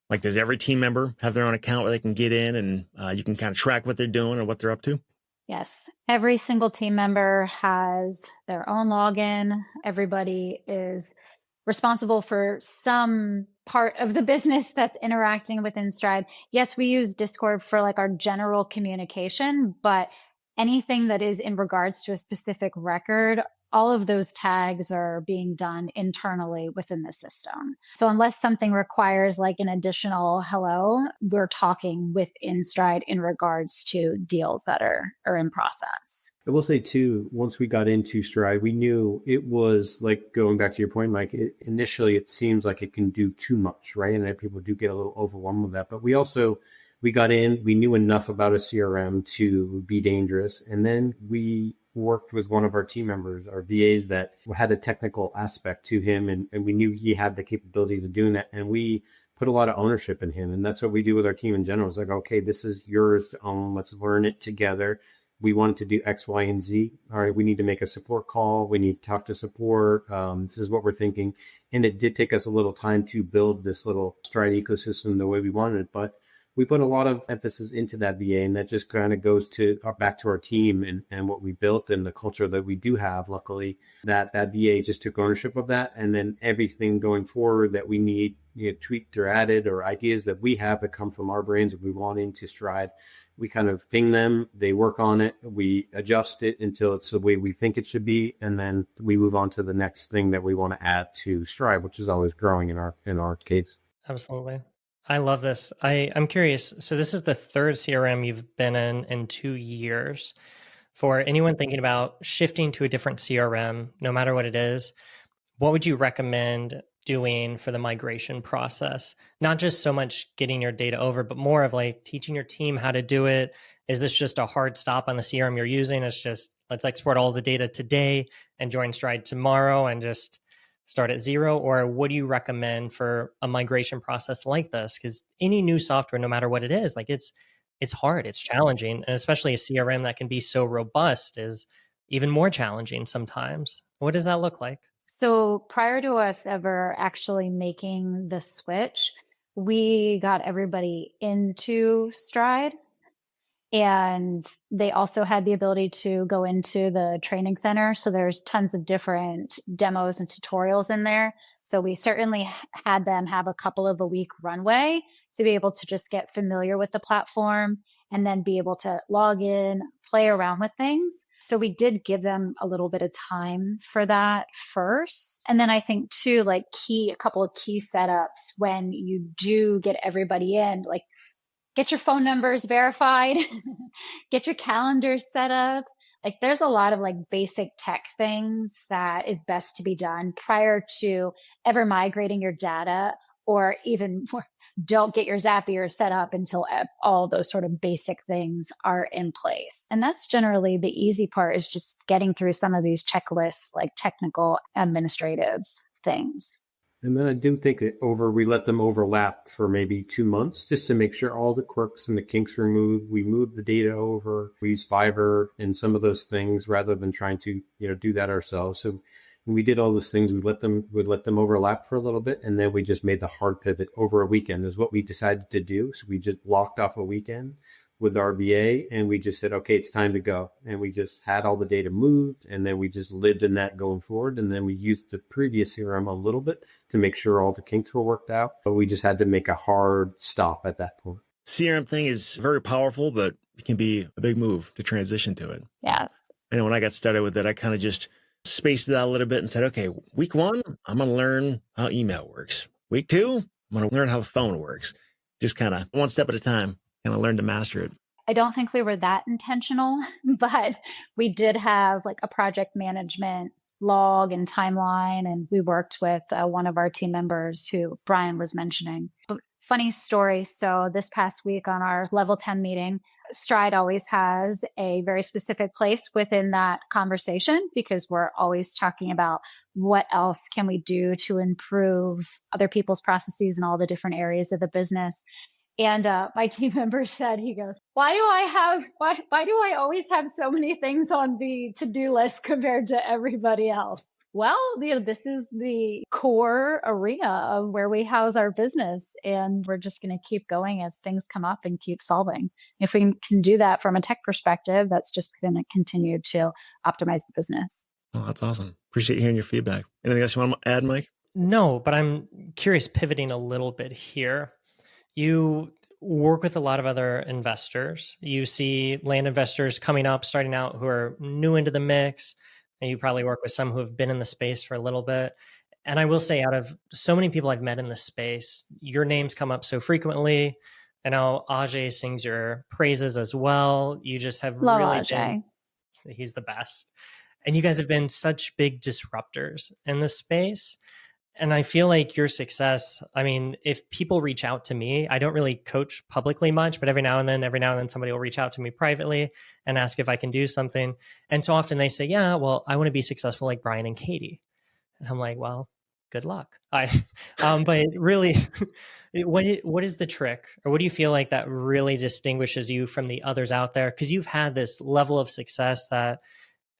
like, does every team member have their own account where they can get in and you can kind of track what they're doing and what they're up to? Yes. Every single team member has their own login. Everybody is responsible for some part of the business that's interacting within Stride. Yes, we use Discord for like our general communication, but anything that is in regards to a specific record, all of those tags are being done internally within the system. So unless something requires like an additional hello, we're talking within Stride in regards to deals that are in process. I will say too, once we got into Stride, we knew it was like, going back to your point, Mike, initially it seems like it can do too much, right? And people do get a little overwhelmed with that. But we got in, we knew enough about a CRM to be dangerous. And then we worked with one of our team members, our VAs, that had a technical aspect to him. And we knew he had the capability to do that. And we put a lot of ownership in him. And that's what we do with our team in general. It's like, okay, this is yours to own. Let's learn it together. We wanted to do X, Y, and Z. All right, we need to make a support call. We need to talk to support. This is what we're thinking. And it did take us a little time to build this little Stride ecosystem the way we wanted it. But we put a lot of emphasis into that VA, and that just kind of goes to back to our team and what we built and the culture that we do have. Luckily, that VA just took ownership of that. And then everything going forward that we need, tweaked or added, or ideas that we have that come from our brains that we want into Stride, we kind of ping them, they work on it, we adjust it until it's the way we think it should be, and then we move on to the next thing that we want to add to Stride, which is always growing in our case. Absolutely. I love this. I'm curious. So this is the third CRM you've been in 2 years. For anyone thinking about shifting to a different CRM, no matter what it is, what would you recommend doing for the migration process? Not just so much getting your data over, but more of like teaching your team how to do it. Is this just a hard stop on the CRM you're using? It's just, let's export all the data today and join Stride tomorrow and just start at zero? Or what do you recommend for a migration process like this? Because any new software, no matter what it is, like it's hard, it's challenging. And especially a CRM that can be so robust is even more challenging sometimes. What does that look like? So prior to us ever actually making the switch, we got everybody into Stride, and they also had the ability to go into the training center. So there's tons of different demos and tutorials in there. So we certainly had them have a couple of a week runway to be able to just get familiar with the platform and then be able to log in, play around with things. So we did give them a little bit of time for that first. And then I think too, like a couple of key setups when you do get everybody in, like get your phone numbers verified, get your calendars set up. Like there's a lot of like basic tech things that is best to be done prior to ever migrating your data, or even more, don't get your Zapier set up until all those sort of basic things are in place. And that's generally the easy part, is just getting through some of these checklists, like technical administrative things. And then I do think that we let them overlap for maybe 2 months just to make sure all the quirks and the kinks are removed. We move the data over, we use Fiverr and some of those things rather than trying to, do that ourselves. So we did all those things. We'd let them overlap for a little bit. And then we just made the hard pivot over a weekend is what we decided to do. So we just blocked off a weekend with our BA and we just said, okay, it's time to go. And we just had all the data moved and then we just lived in that going forward. And then we used the previous CRM a little bit to make sure all the kinks were worked out. But we just had to make a hard stop at that point. CRM thing is very powerful, but it can be a big move to transition to it. Yes. And when I got started with it, I kind of just spaced it out a little bit and said, okay, week 1, I'm going to learn how email works. Week 2, I'm going to learn how the phone works. Just kind of one step at a time, kind of learn to master it. I don't think we were that intentional, but we did have like a project management log and timeline. And we worked with one of our team members who Brian was mentioning. But funny story. So this past week on our level 10 meeting, Stride always has a very specific place within that conversation because we're always talking about what else can we do to improve other people's processes in all the different areas of the business. And my team member said, he goes, why do I always have so many things on the to-do list compared to everybody else? Well, this is the core arena of where we house our business. And we're just going to keep going as things come up and keep solving. If we can do that from a tech perspective, that's just going to continue to optimize the business. Oh, that's awesome. Appreciate hearing your feedback. Anything else you want to add, Mike? No, but I'm curious, pivoting a little bit here. You work with a lot of other investors. You see land investors coming up, starting out who are new into the mix. And you probably work with some who have been in the space for a little bit. And I will say, out of so many people I've met in this space, your names come up so frequently. I know Ajay sings your praises as well. You just have Love really Ajay. He's the best. And you guys have been such big disruptors in this space. And I feel like your success, I mean, if people reach out to me, I don't really coach publicly much, but every now and then somebody will reach out to me privately and ask if I can do something. And so often they say, yeah, well, I want to be successful like Brian and Katie. And I'm like, well, good luck. But really, what is the trick? Or what do you feel like that really distinguishes you from the others out there? Because you've had this level of success that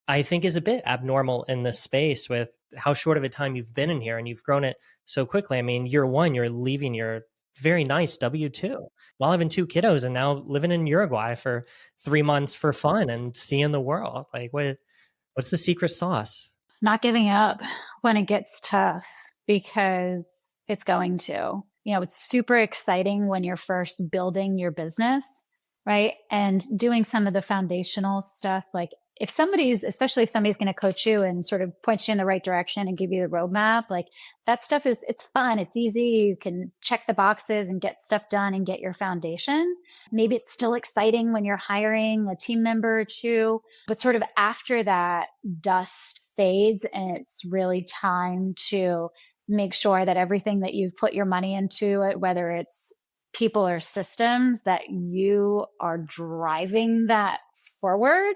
I think is a bit abnormal in this space with how short of a time you've been in here and you've grown it so quickly. I mean, year 1, you're leaving your very nice W-2 while having 2 kiddos and now living in Uruguay for 3 months for fun and seeing the world. Like, what's the secret sauce? Not giving up when it gets tough, because it's going to. It's super exciting when you're first building your business, right? And doing some of the foundational stuff, like especially if somebody's going to coach you and sort of point you in the right direction and give you the roadmap, like that stuff it's fun. It's easy. You can check the boxes and get stuff done and get your foundation. Maybe it's still exciting when you're hiring a team member or two, but sort of after that dust fades and it's really time to make sure that everything that you've put your money into it, whether it's people or systems, that you are driving that forward.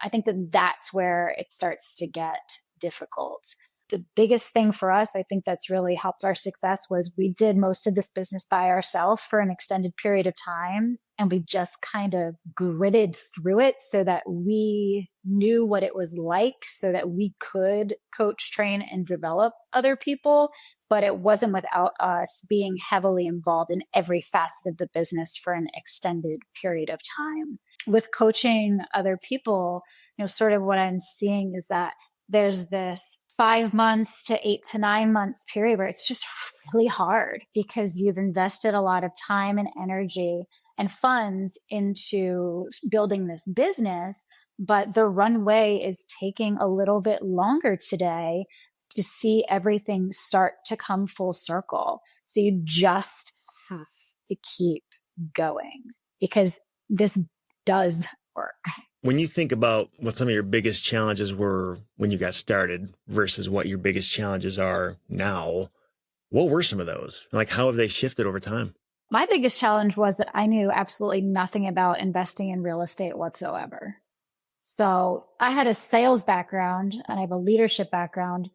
I think that's where it starts to get difficult. The biggest thing for us, I think that's really helped our success, was we did most of this business by ourselves for an extended period of time. And we just kind of gritted through it so that we knew what it was like, so that we could coach, train, and develop other people. But it wasn't without us being heavily involved in every facet of the business for an extended period of time. With coaching other people, sort of what I'm seeing is that there's this 5 months to 8 to 9 months period where it's just really hard because you've invested a lot of time and energy and funds into building this business, but the runway is taking a little bit longer today to see everything start to come full circle. So you just have to keep going because this does work. When you think about what some of your biggest challenges were when you got started versus what your biggest challenges are now, what were some of those? Like, how have they shifted over time? My biggest challenge was that I knew absolutely nothing about investing in real estate whatsoever. So I had a sales background and I have a leadership background.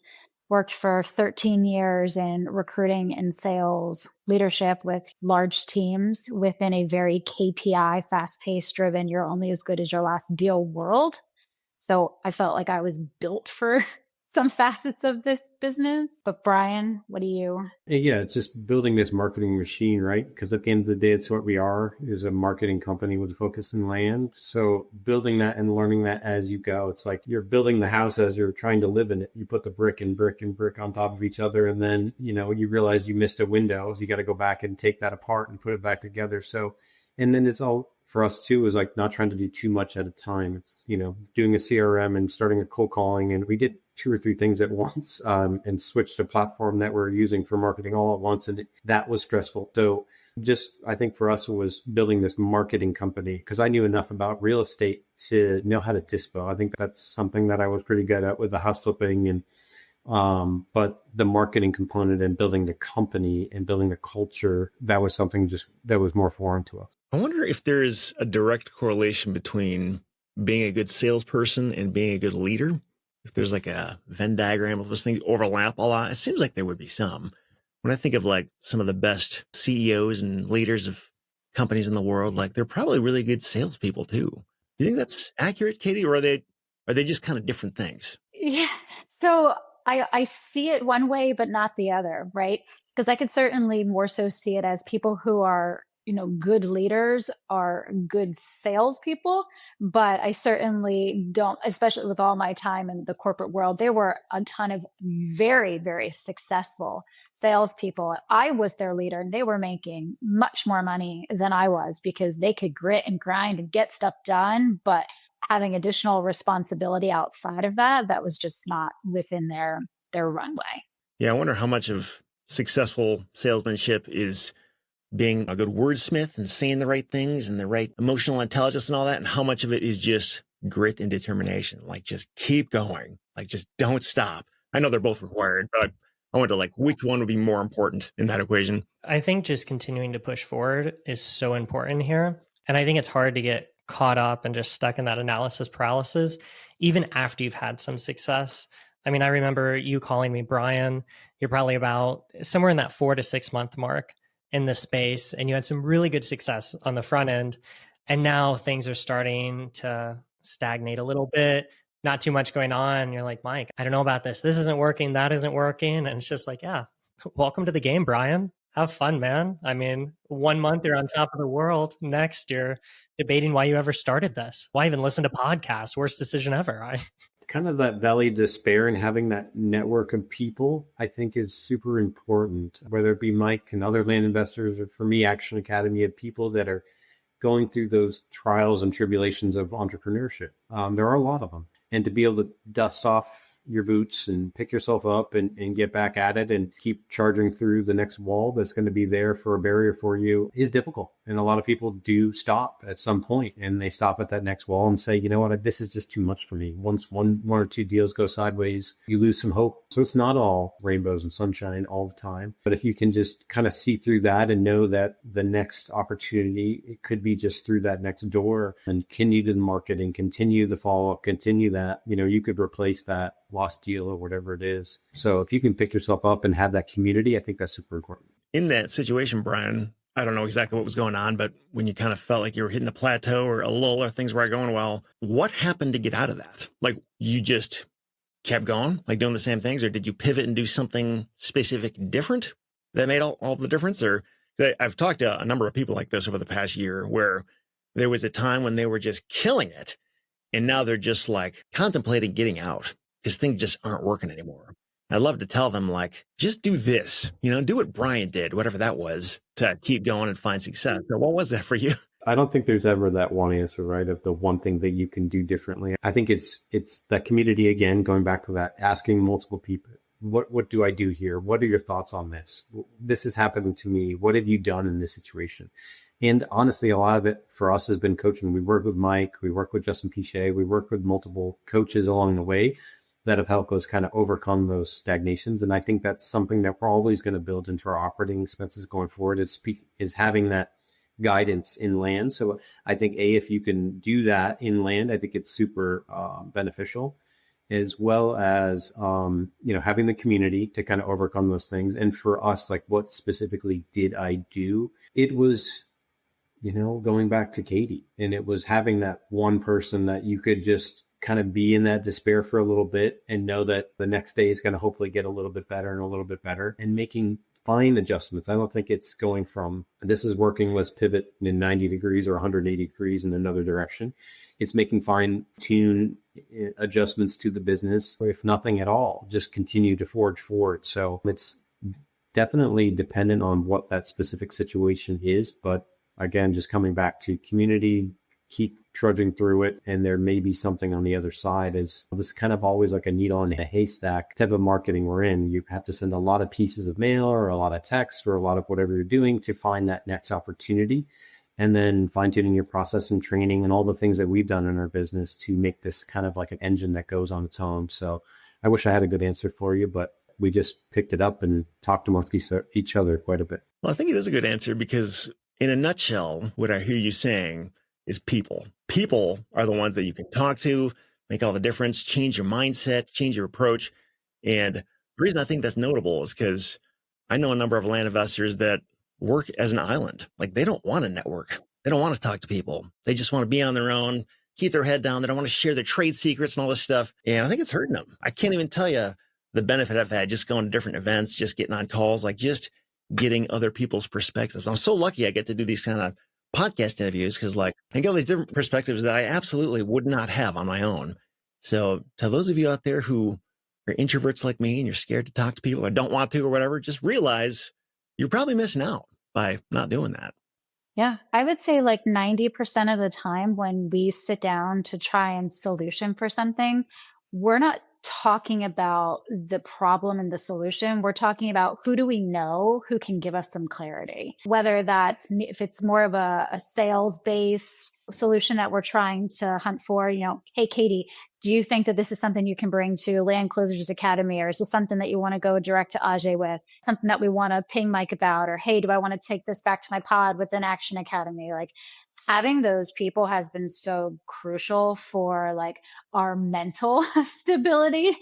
Worked for 13 years in recruiting and sales leadership with large teams within a very KPI, fast-paced driven, you're only as good as your last deal world. So I felt like I was built for some facets of this business. But Brian, what do you? Yeah, it's just building this marketing machine, right? Because at the end of the day, it's what we are, is a marketing company with a focus in land. So building that and learning that as you go. It's like you're building the house as you're trying to live in it. You put the brick and brick and brick on top of each other. And then, you realize you missed a window. So you got to go back and take that apart and put it back together. So, and then it's all for us too, is like not trying to do too much at a time. It's, doing a CRM and starting a cold calling. And we did 2 or 3 things at once and switched a platform that we're using for marketing all at once. And that was stressful. So just, I think for us, it was building this marketing company because I knew enough about real estate to know how to dispo. I think that's something that I was pretty good at with the house flipping and but the marketing component and building the company and building the culture, that was something just that was more foreign to us. I wonder if there is a direct correlation between being a good salesperson and being a good leader. If there's like a Venn diagram of those things overlap a lot, it seems like there would be some. When I think of like some of the best CEOs and leaders of companies in the world, like they're probably really good salespeople too. Do you think that's accurate, Katie, or are they just kind of different things? Yeah. So I see it one way, but not the other, right? Because I could certainly more so see it as people who are, good leaders are good salespeople, but I certainly don't, especially with all my time in the corporate world, there were a ton of very, very successful salespeople. I was their leader and they were making much more money than I was because they could grit and grind and get stuff done, but having additional responsibility outside of that was just not within their runway. Yeah, I wonder how much of successful salesmanship is being a good wordsmith and saying the right things and the right emotional intelligence and all that, and how much of it is just grit and determination, like just keep going, like just don't stop. I know they're both required, but I wonder like which one would be more important in that equation. I think just continuing to push forward is so important here. And I think it's hard to get caught up and just stuck in that analysis paralysis, even after you've had some success. I mean, I remember you calling me, Brian, you're probably about somewhere in that 4 to 6 month mark in this space. And you had some really good success on the front end. And now things are starting to stagnate a little bit, not too much going on. You're like, Mike, I don't know about this. This isn't working. That isn't working. And it's just like, yeah, welcome to the game, Brian. Have fun, man. I mean, 1 month you're on top of the world. Next, you're debating why you ever started this. Why even listen to podcasts? Worst decision ever. Kind of that valley of despair and having that network of people, I think is super important, whether it be Mike and other land investors, or for me, Action Academy, of people that are going through those trials and tribulations of entrepreneurship. There are a lot of them. And to be able to dust off your boots and pick yourself up and get back at it and keep charging through the next wall that's going to be there for a barrier for you is difficult. And a lot of people do stop at some point, and they stop at that next wall and say, you know what, this is just too much for me. Once one or two deals go sideways, you lose some hope. So it's not all rainbows and sunshine all the time. But if you can just kind of see through that and know that the next opportunity, it could be just through that next door, and continue the marketing, continue the follow-up, continue that, you could replace that lost deal or whatever it is. So if you can pick yourself up and have that community, I think that's super important. In that situation, Brian, I don't know exactly what was going on, but when you kind of felt like you were hitting a plateau or a lull or things weren't going well, what happened to get out of that? Like you just kept going, like doing the same things, or did you pivot and do something specific different that made all the difference? Or I've talked to a number of people like this over the past year where there was a time when they were just killing it, and now they're just like contemplating getting out because things just aren't working anymore. I'd love to tell them, like, just do this, do what Brian did, whatever that was, to keep going and find success. So what was that for you? I don't think there's ever that one answer, right, of the one thing that you can do differently. I think it's that community, again, going back to that, asking multiple people, what do I do here? What are your thoughts on this? This is happening to me. What have you done in this situation? And honestly, a lot of it for us has been coaching. We work with Mike, we work with Justin Pichet, we work with multiple coaches along the way that have helped us kind of overcome those stagnations. And I think that's something that we're always going to build into our operating expenses going forward, is having that guidance in land. So I think, if you can do that in land, I think it's super beneficial, as well as, having the community to kind of overcome those things. And for us, like, what specifically did I do? It was, going back to Katie, and it was having that one person that you could just kind of be in that despair for a little bit and know that the next day is going to hopefully get a little bit better and a little bit better, and making fine adjustments. I don't think it's going from this is working, let's pivot in 90 degrees or 180 degrees in another direction. It's making fine tune adjustments to the business, or if nothing at all, just continue to forge forward. So it's definitely dependent on what that specific situation is. But again, just coming back to community, keep trudging through it, and there may be something on the other side. Is this kind of always like a needle in a haystack type of marketing we're in. You have to send a lot of pieces of mail or a lot of text or a lot of whatever you're doing to find that next opportunity, and then fine-tuning your process and training and all the things that we've done in our business to make this kind of like an engine that goes on its own. So I wish I had a good answer for you, but we just picked it up and talked amongst each other quite a bit. Well, I think it is a good answer because in a nutshell, what I hear you saying is people. People are the ones that you can talk to, make all the difference, change your mindset, change your approach. And the reason I think that's notable is because I know a number of land investors that work as an island. Like they don't want to network. They don't want to talk to people. They just want to be on their own, keep their head down. They don't want to share their trade secrets and all this stuff. And I think it's hurting them. I can't even tell you the benefit I've had just going to different events, just getting on calls, like just getting other people's perspectives. I'm so lucky I get to do these kind of podcast interviews because like I get all these different perspectives that I absolutely would not have on my own. So to those of you out there who are introverts like me and you're scared to talk to people or don't want to or whatever, just realize you're probably missing out by not doing that. Yeah, I would say like 90% of the time when we sit down to try and solution for something, we're not talking about the problem and the solution. We're talking about who do we know who can give us some clarity, whether that's if it's more of a sales based solution that we're trying to hunt for, hey, Katie, do you think that this is something you can bring to Land Closers Academy? Or is this something that you want to go direct to Ajay with? Something that we want to ping Mike about? Or, hey, do I want to take this back to my pod within Action Academy? Like having those people has been so crucial for like our mental stability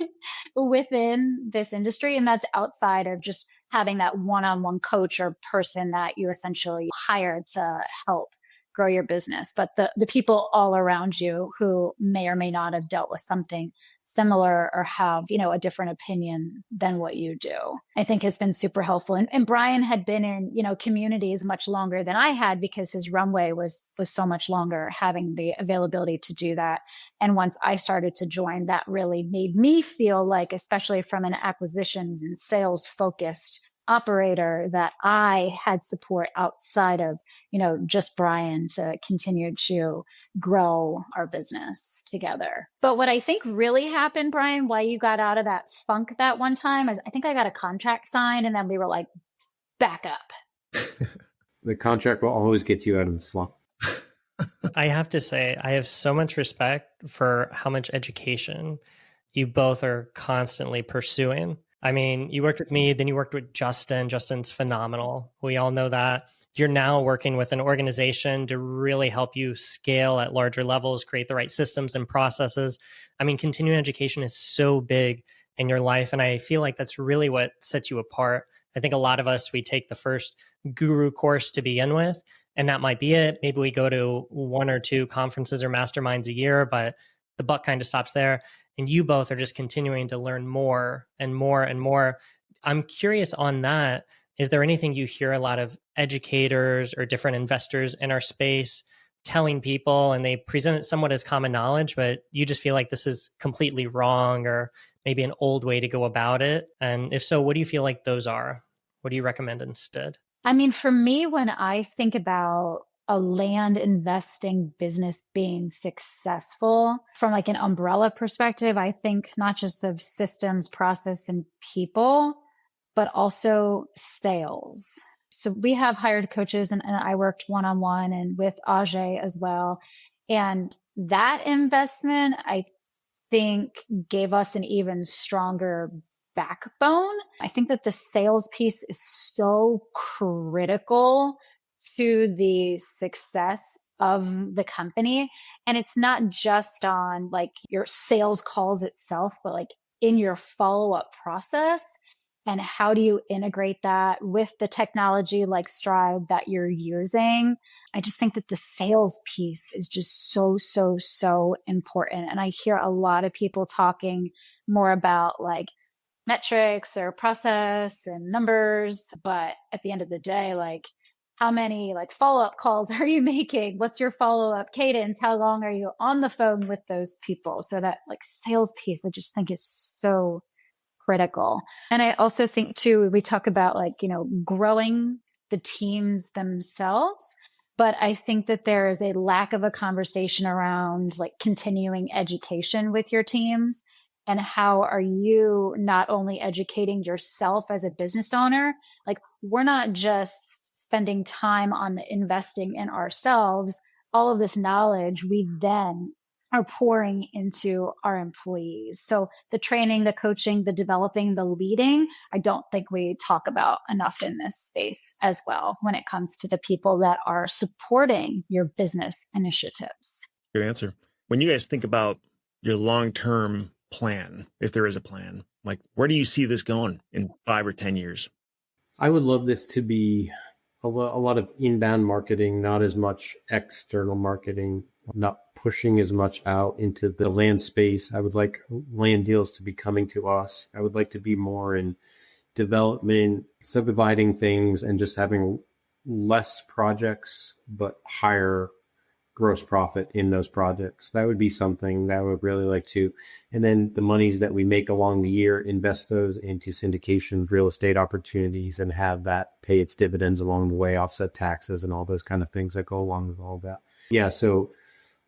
within this industry. And that's outside of just having that one-on-one coach or person that you essentially hired to help grow your business, but the people all around you who may or may not have dealt with something similar or have, a different opinion than what you do, I think has been super helpful. And Brian had been in, communities much longer than I had because his runway was so much longer, having the availability to do that. And once I started to join, that really made me feel like, especially from an acquisitions and sales focused operator, that I had support outside of, just Brian to continue to grow our business together. But what I think really happened, Brian, why you got out of that funk that one time is I think I got a contract signed and then we were like, back up. The contract will always get you out of the slump. I have to say, I have so much respect for how much education you both are constantly pursuing. I mean, you worked with me, then you worked with Justin. Justin's phenomenal. We all know that. You're now working with an organization to really help you scale at larger levels, create the right systems and processes. I mean, continuing education is so big in your life. And I feel like that's really what sets you apart. I think a lot of us, we take the first guru course to begin with, and that might be it. Maybe we go to 1 or 2 conferences or masterminds a year, but the buck kind of stops there. And you both are just continuing to learn more and more and more. I'm curious on that. Is there anything you hear a lot of educators or different investors in our space telling people, and they present it somewhat as common knowledge, but you just feel like this is completely wrong or maybe an old way to go about it? And if so, what do you feel like those are? What do you recommend instead? I mean, for me, when I think about a land investing business being successful from like an umbrella perspective, I think not just of systems, process, and people, but also sales. So we have hired coaches and I worked one-on-one and with Ajay as well. And that investment, I think, gave us an even stronger backbone. I think that the sales piece is so critical to the success of the company. And it's not just on like your sales calls itself, but like in your follow-up process, And how do you integrate that with the technology like Stride that you're using? I just think that the sales piece is just so, so, so important. And I hear a lot of people talking more about like metrics or process and numbers. But at the end of the day, like, how many like follow-up calls are you making? What's your follow-up cadence? How long are you on the phone with those people? So that like sales piece, I just think is so critical. And I also think too, we talk about like, growing the teams themselves, but I think that there is a lack of a conversation around like continuing education with your teams. And how are you not only educating yourself as a business owner? Like, we're not just spending time on investing in ourselves. All of this knowledge we then are pouring into our employees. So the training, the coaching, the developing, the leading, I don't think we talk about enough in this space as well when it comes to the people that are supporting your business initiatives. Good answer. When you guys think about your long-term plan, if there is a plan, like where do you see this going in 5 or 10 years? I would love this to be a lot of inbound marketing, not as much external marketing, not pushing as much out into the land space. I would like land deals to be coming to us. I would like to be more in development, subdividing things, and just having less projects, but higher gross profit in those projects. That would be something that I would really like to. And then the monies that we make along the year, invest those into syndication, real estate opportunities, and have that pay its dividends along the way, offset taxes and all those kind of things that go along with all of that. Yeah. So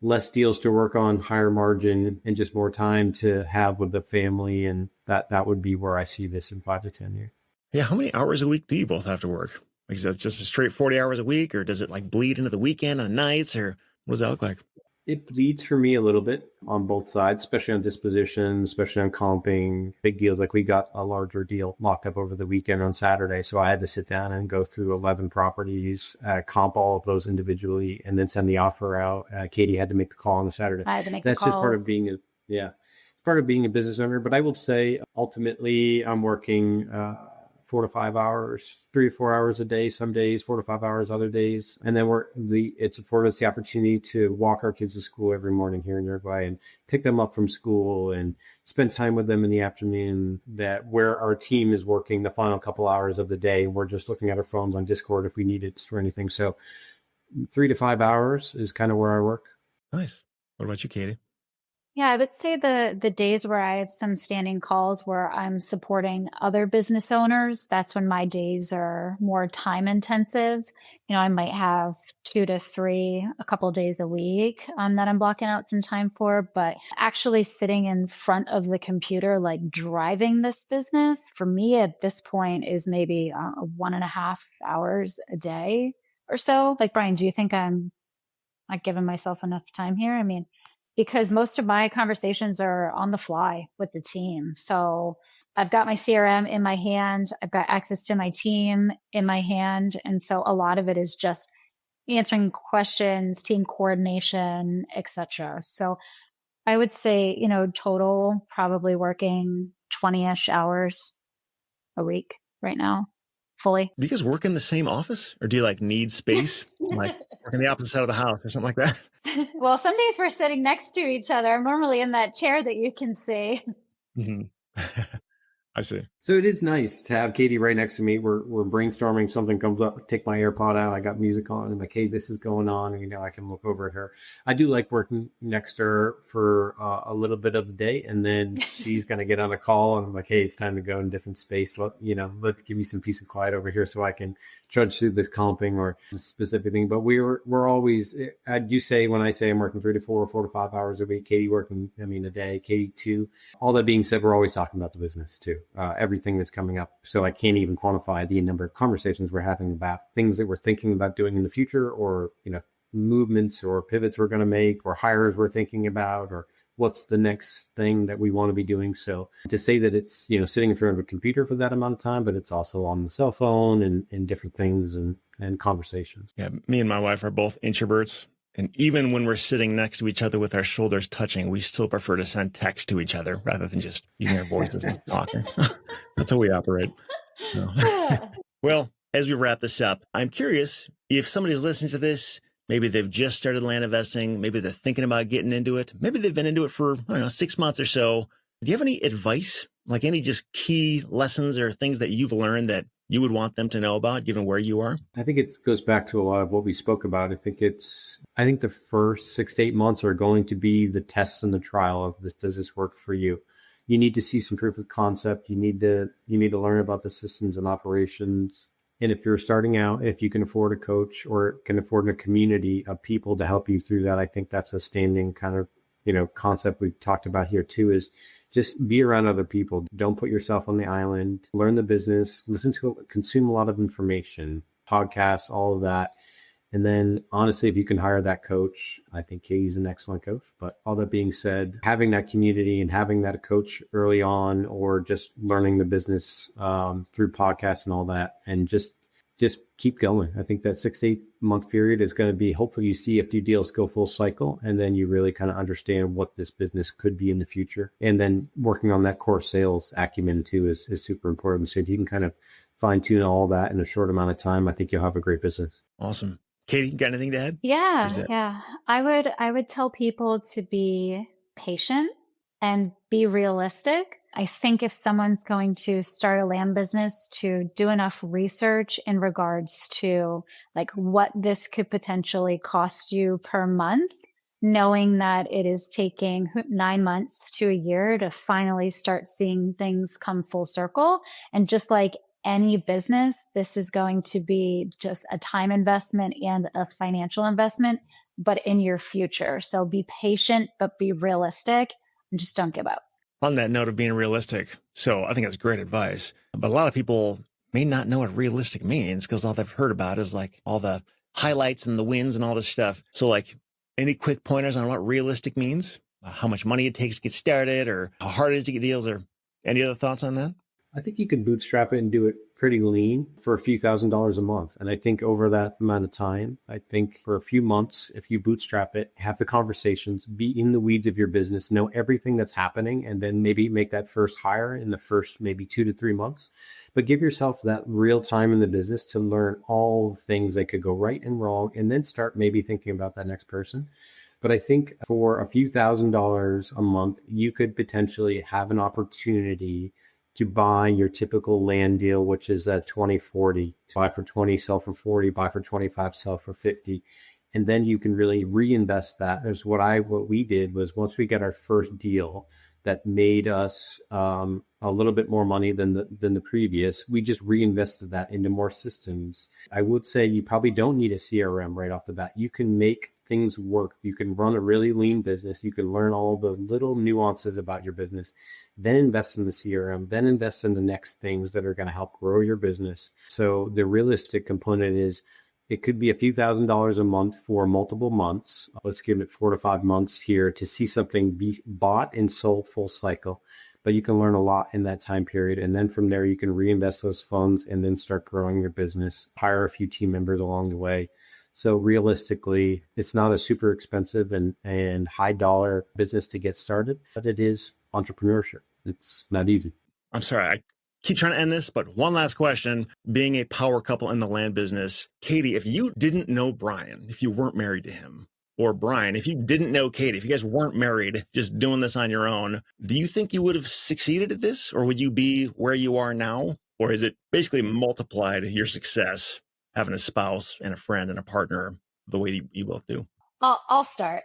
less deals to work on, higher margin, and just more time to have with the family. And that would be where I see this in 5 to 10 years. Yeah. How many hours a week do you both have to work? Like, is that just a straight 40 hours a week, or does it like bleed into the weekend and nights, or what does that look like? It bleeds for me a little bit on both sides, especially on disposition, especially on comping, big deals. Like we got a larger deal locked up over the weekend on Saturday. So I had to sit down and go through 11 properties, comp all of those individually, and then send the offer out. Katie had to make the call on the Saturday. I had to make That's the calls. Just part of being a business owner. But I will say ultimately I'm working 4 to 5 hours, 3 to 4 hours a day, some days, 4 to 5 hours, other days. And then it's afforded us the opportunity to walk our kids to school every morning here in Uruguay and pick them up from school and spend time with them in the afternoon, that where our team is working the final couple hours of the day. We're just looking at our phones on Discord if we need it for anything. So 3 to 5 hours is kind of where I work. Nice. What about you, Katie? Yeah, I would say the days where I have some standing calls where I'm supporting other business owners, that's when my days are more time intensive. I might have 2 to 3, a couple of days a week that I'm blocking out some time for. But actually sitting in front of the computer, like driving this business, for me at this point is maybe 1.5 hours a day or so. Like, Brian, do you think I'm not giving myself enough time here? I mean, because most of my conversations are on the fly with the team. So I've got my CRM in my hand. I've got access to my team in my hand. And so a lot of it is just answering questions, team coordination, etc. So I would say, total probably working 20-ish hours a week right now, fully. Do you guys work in the same office, or do you like need space, like work on the opposite side of the house or something like that? Well, some days we're sitting next to each other. I'm normally in that chair that you can see. Mm-hmm. I see. So it is nice to have Katie right next to me. We're brainstorming, something comes up, take my AirPod out, I got music on, and like, hey, this is going on, and I can look over at her. I do like working next to her for a little bit of the day, and then she's going to get on a call, and I'm like, hey, it's time to go in a different space. Let give me some peace and quiet over here so I can trudge through this comping or specific thing. But we're always, you say, when I say I'm working 3 to 4 or 4 to 5 hours a week, Katie working, a day, Katie 2. All that being said, we're always talking about the business too. Everything that's coming up. So I can't even quantify the number of conversations we're having about things that we're thinking about doing in the future, or, movements or pivots we're going to make, or hires we're thinking about, or what's the next thing that we want to be doing. So to say that it's, sitting in front of a computer for that amount of time, but it's also on the cell phone and different things and conversations. Yeah. Me and my wife are both introverts. And even when we're sitting next to each other with our shoulders touching, we still prefer to send text to each other rather than just using our voices and talking. That's how we operate. No. Well, as we wrap this up, I'm curious if somebody's listening to this, maybe they've just started land investing, maybe they're thinking about getting into it, maybe they've been into it for, 6 months or so. Do you have any advice, like any just key lessons or things that you've learned that you would want them to know about given where you are? I think it goes back to a lot of what we spoke about. I think the first 6 to 8 months are going to be the tests and the trial of this. Does this work for you? You need to see some proof of concept. You need to learn about the systems and operations. And if you're starting out, if you can afford a coach or can afford a community of people to help you through that, I think that's a standing kind of, concept we've talked about here too, is just be around other people. Don't put yourself on the island. Learn the business, consume a lot of information, podcasts, all of that. And then honestly, if you can hire that coach, I think Katie's an excellent coach. But all that being said, having that community and having that coach early on, or just learning the business through podcasts and all that, and just keep going. I think that 6 to 8 month period is going to be, hopefully you see a few deals go full cycle, and then you really kind of understand what this business could be in the future. And then working on that core sales acumen too is super important. So if you can kind of fine tune all that in a short amount of time, I think you'll have a great business. Awesome. Katie, got anything to add? Yeah. I would tell people to be patient and be realistic. I think if someone's going to start a land business, to do enough research in regards to like what this could potentially cost you per month, knowing that it is taking 9 months to a year to finally start seeing things come full circle. And just like any business, this is going to be just a time investment and a financial investment, but in your future. So be patient, but be realistic and just don't give up. On that note of being realistic, so I think that's great advice. But a lot of people may not know what realistic means because all they've heard about is like all the highlights and the wins and all this stuff. So like any quick pointers on what realistic means, how much money it takes to get started, or how hard it is to get deals, or any other thoughts on that? I think you can bootstrap it and do it pretty lean for a few $1,000s a month. And I think over that amount of time, I think for a few months, if you bootstrap it, have the conversations, be in the weeds of your business, know everything that's happening, and then maybe make that first hire in the first maybe 2 to 3 months. But give yourself that real time in the business to learn all the things that could go right and wrong, and then start maybe thinking about that next person. But I think for a few $1,000s a month, you could potentially have an opportunity to buy your typical land deal, which is a 20-40, buy for 20, sell for 40, buy for 25, sell for 50. And then you can really reinvest that. As what we did was, once we got our first deal that made us a little bit more money than the previous, we just reinvested that into more systems. I would say you probably don't need a CRM right off the bat. You can make things work. You can run a really lean business. You can learn all the little nuances about your business, then invest in the CRM, then invest in the next things that are going to help grow your business. So the realistic component is, it could be a few $1,000s a month for multiple months. Let's give it 4 to 5 months here to see something be bought and sold full cycle. But you can learn a lot in that time period. And then from there, you can reinvest those funds and then start growing your business, hire a few team members along the way. So realistically, it's not a super expensive and high dollar business to get started, but it is entrepreneurship. It's not easy. I'm sorry, I keep trying to end this, but one last question. Being a power couple in the land business, Katie, if you didn't know Brian, if you weren't married to him, or Brian, if you didn't know Katie, if you guys weren't married, just doing this on your own, do you think you would have succeeded at this? Or would you be where you are now? Or is it basically multiplied your success having a spouse and a friend and a partner the way you both do? I'll start.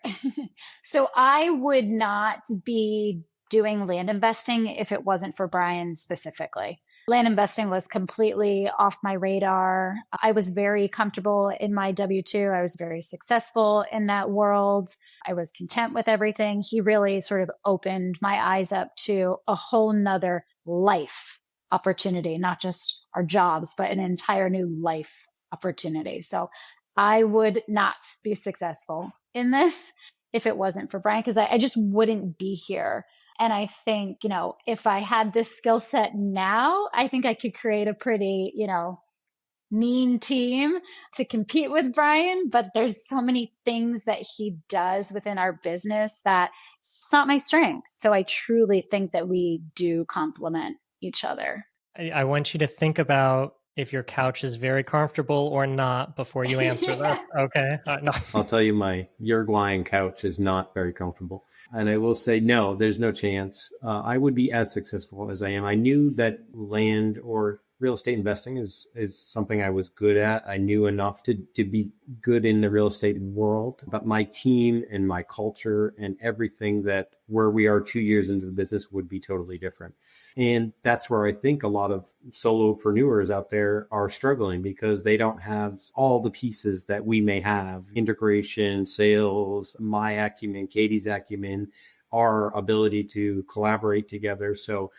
So I would not be doing land investing if it wasn't for Brian specifically. Land investing was completely off my radar. I was very comfortable in my W-2. I was very successful in that world. I was content with everything. He really sort of opened my eyes up to a whole nother life opportunity, not just our jobs, but an entire new life opportunity. So I would not be successful in this if it wasn't for Brian, because I just wouldn't be here. And I think, if I had this skill set now, I think I could create a pretty, mean team to compete with Brian, but there's so many things that he does within our business that it's not my strength. So I truly think that we do complement each other. I want you to think about if your couch is very comfortable or not before you answer this. Okay. No. I'll tell you, my Uruguayan couch is not very comfortable. And I will say, no, there's no chance. I would be as successful as I am. I knew that land or real estate investing is something I was good at. I knew enough to be good in the real estate world, but my team and my culture and everything that where we are 2 years into the business would be totally different. And that's where I think a lot of solopreneurs out there are struggling because they don't have all the pieces that we may have: integration, sales, my acumen, Katie's acumen, our ability to collaborate together. So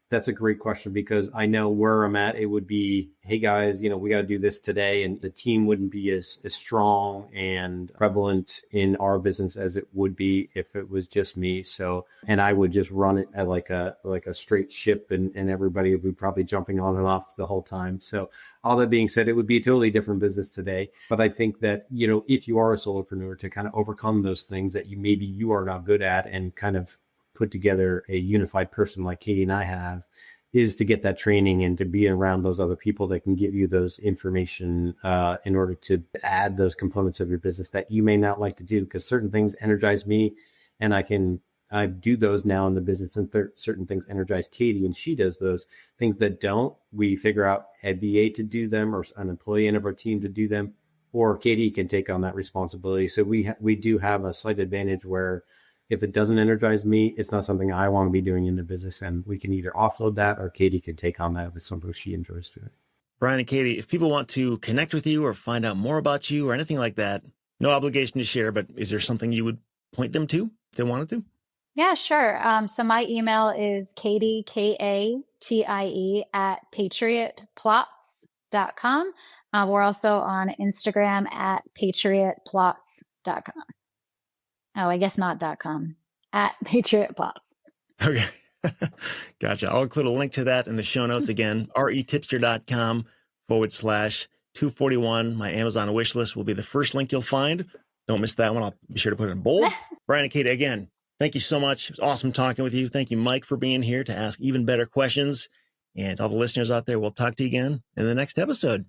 that's a great question, because I know where I'm at, it would be, hey guys, we got to do this today. And the team wouldn't be as strong and prevalent in our business as it would be if it was just me. So, and I would just run it at like a straight ship, and everybody would be probably jumping on and off the whole time. So all that being said, it would be a totally different business today. But I think that, if you are a solopreneur, to kind of overcome those things that you are not good at and kind of put together a unified person like Katie and I have, is to get that training and to be around those other people that can give you those information in order to add those components of your business that you may not like to do, because certain things energize me and I do those now in the business, and certain things energize Katie and she does those. Things that don't, we figure out a VA to do them or an employee in of our team to do them, or Katie can take on that responsibility. So we do have a slight advantage where if it doesn't energize me, it's not something I want to be doing in the business, and we can either offload that or Katie can take on that if it's something she enjoys doing. Brian and Katie, if people want to connect with you or find out more about you or anything like that, no obligation to share, but is there something you would point them to if they wanted to? Yeah, sure. So my email is Katie, Katie, at patriotplots.com. We're also on Instagram at patriotplots.com. Oh, I guess not .com, at patriotplots. Okay. Gotcha. I'll include a link to that in the show notes again, retipster.com/241. My Amazon wish list will be the first link you'll find. Don't miss that one. I'll be sure to put it in bold. Brian and Katie, again, thank you so much. It was awesome talking with you. Thank you, Mike, for being here to ask even better questions. And all the listeners out there, we'll talk to you again in the next episode.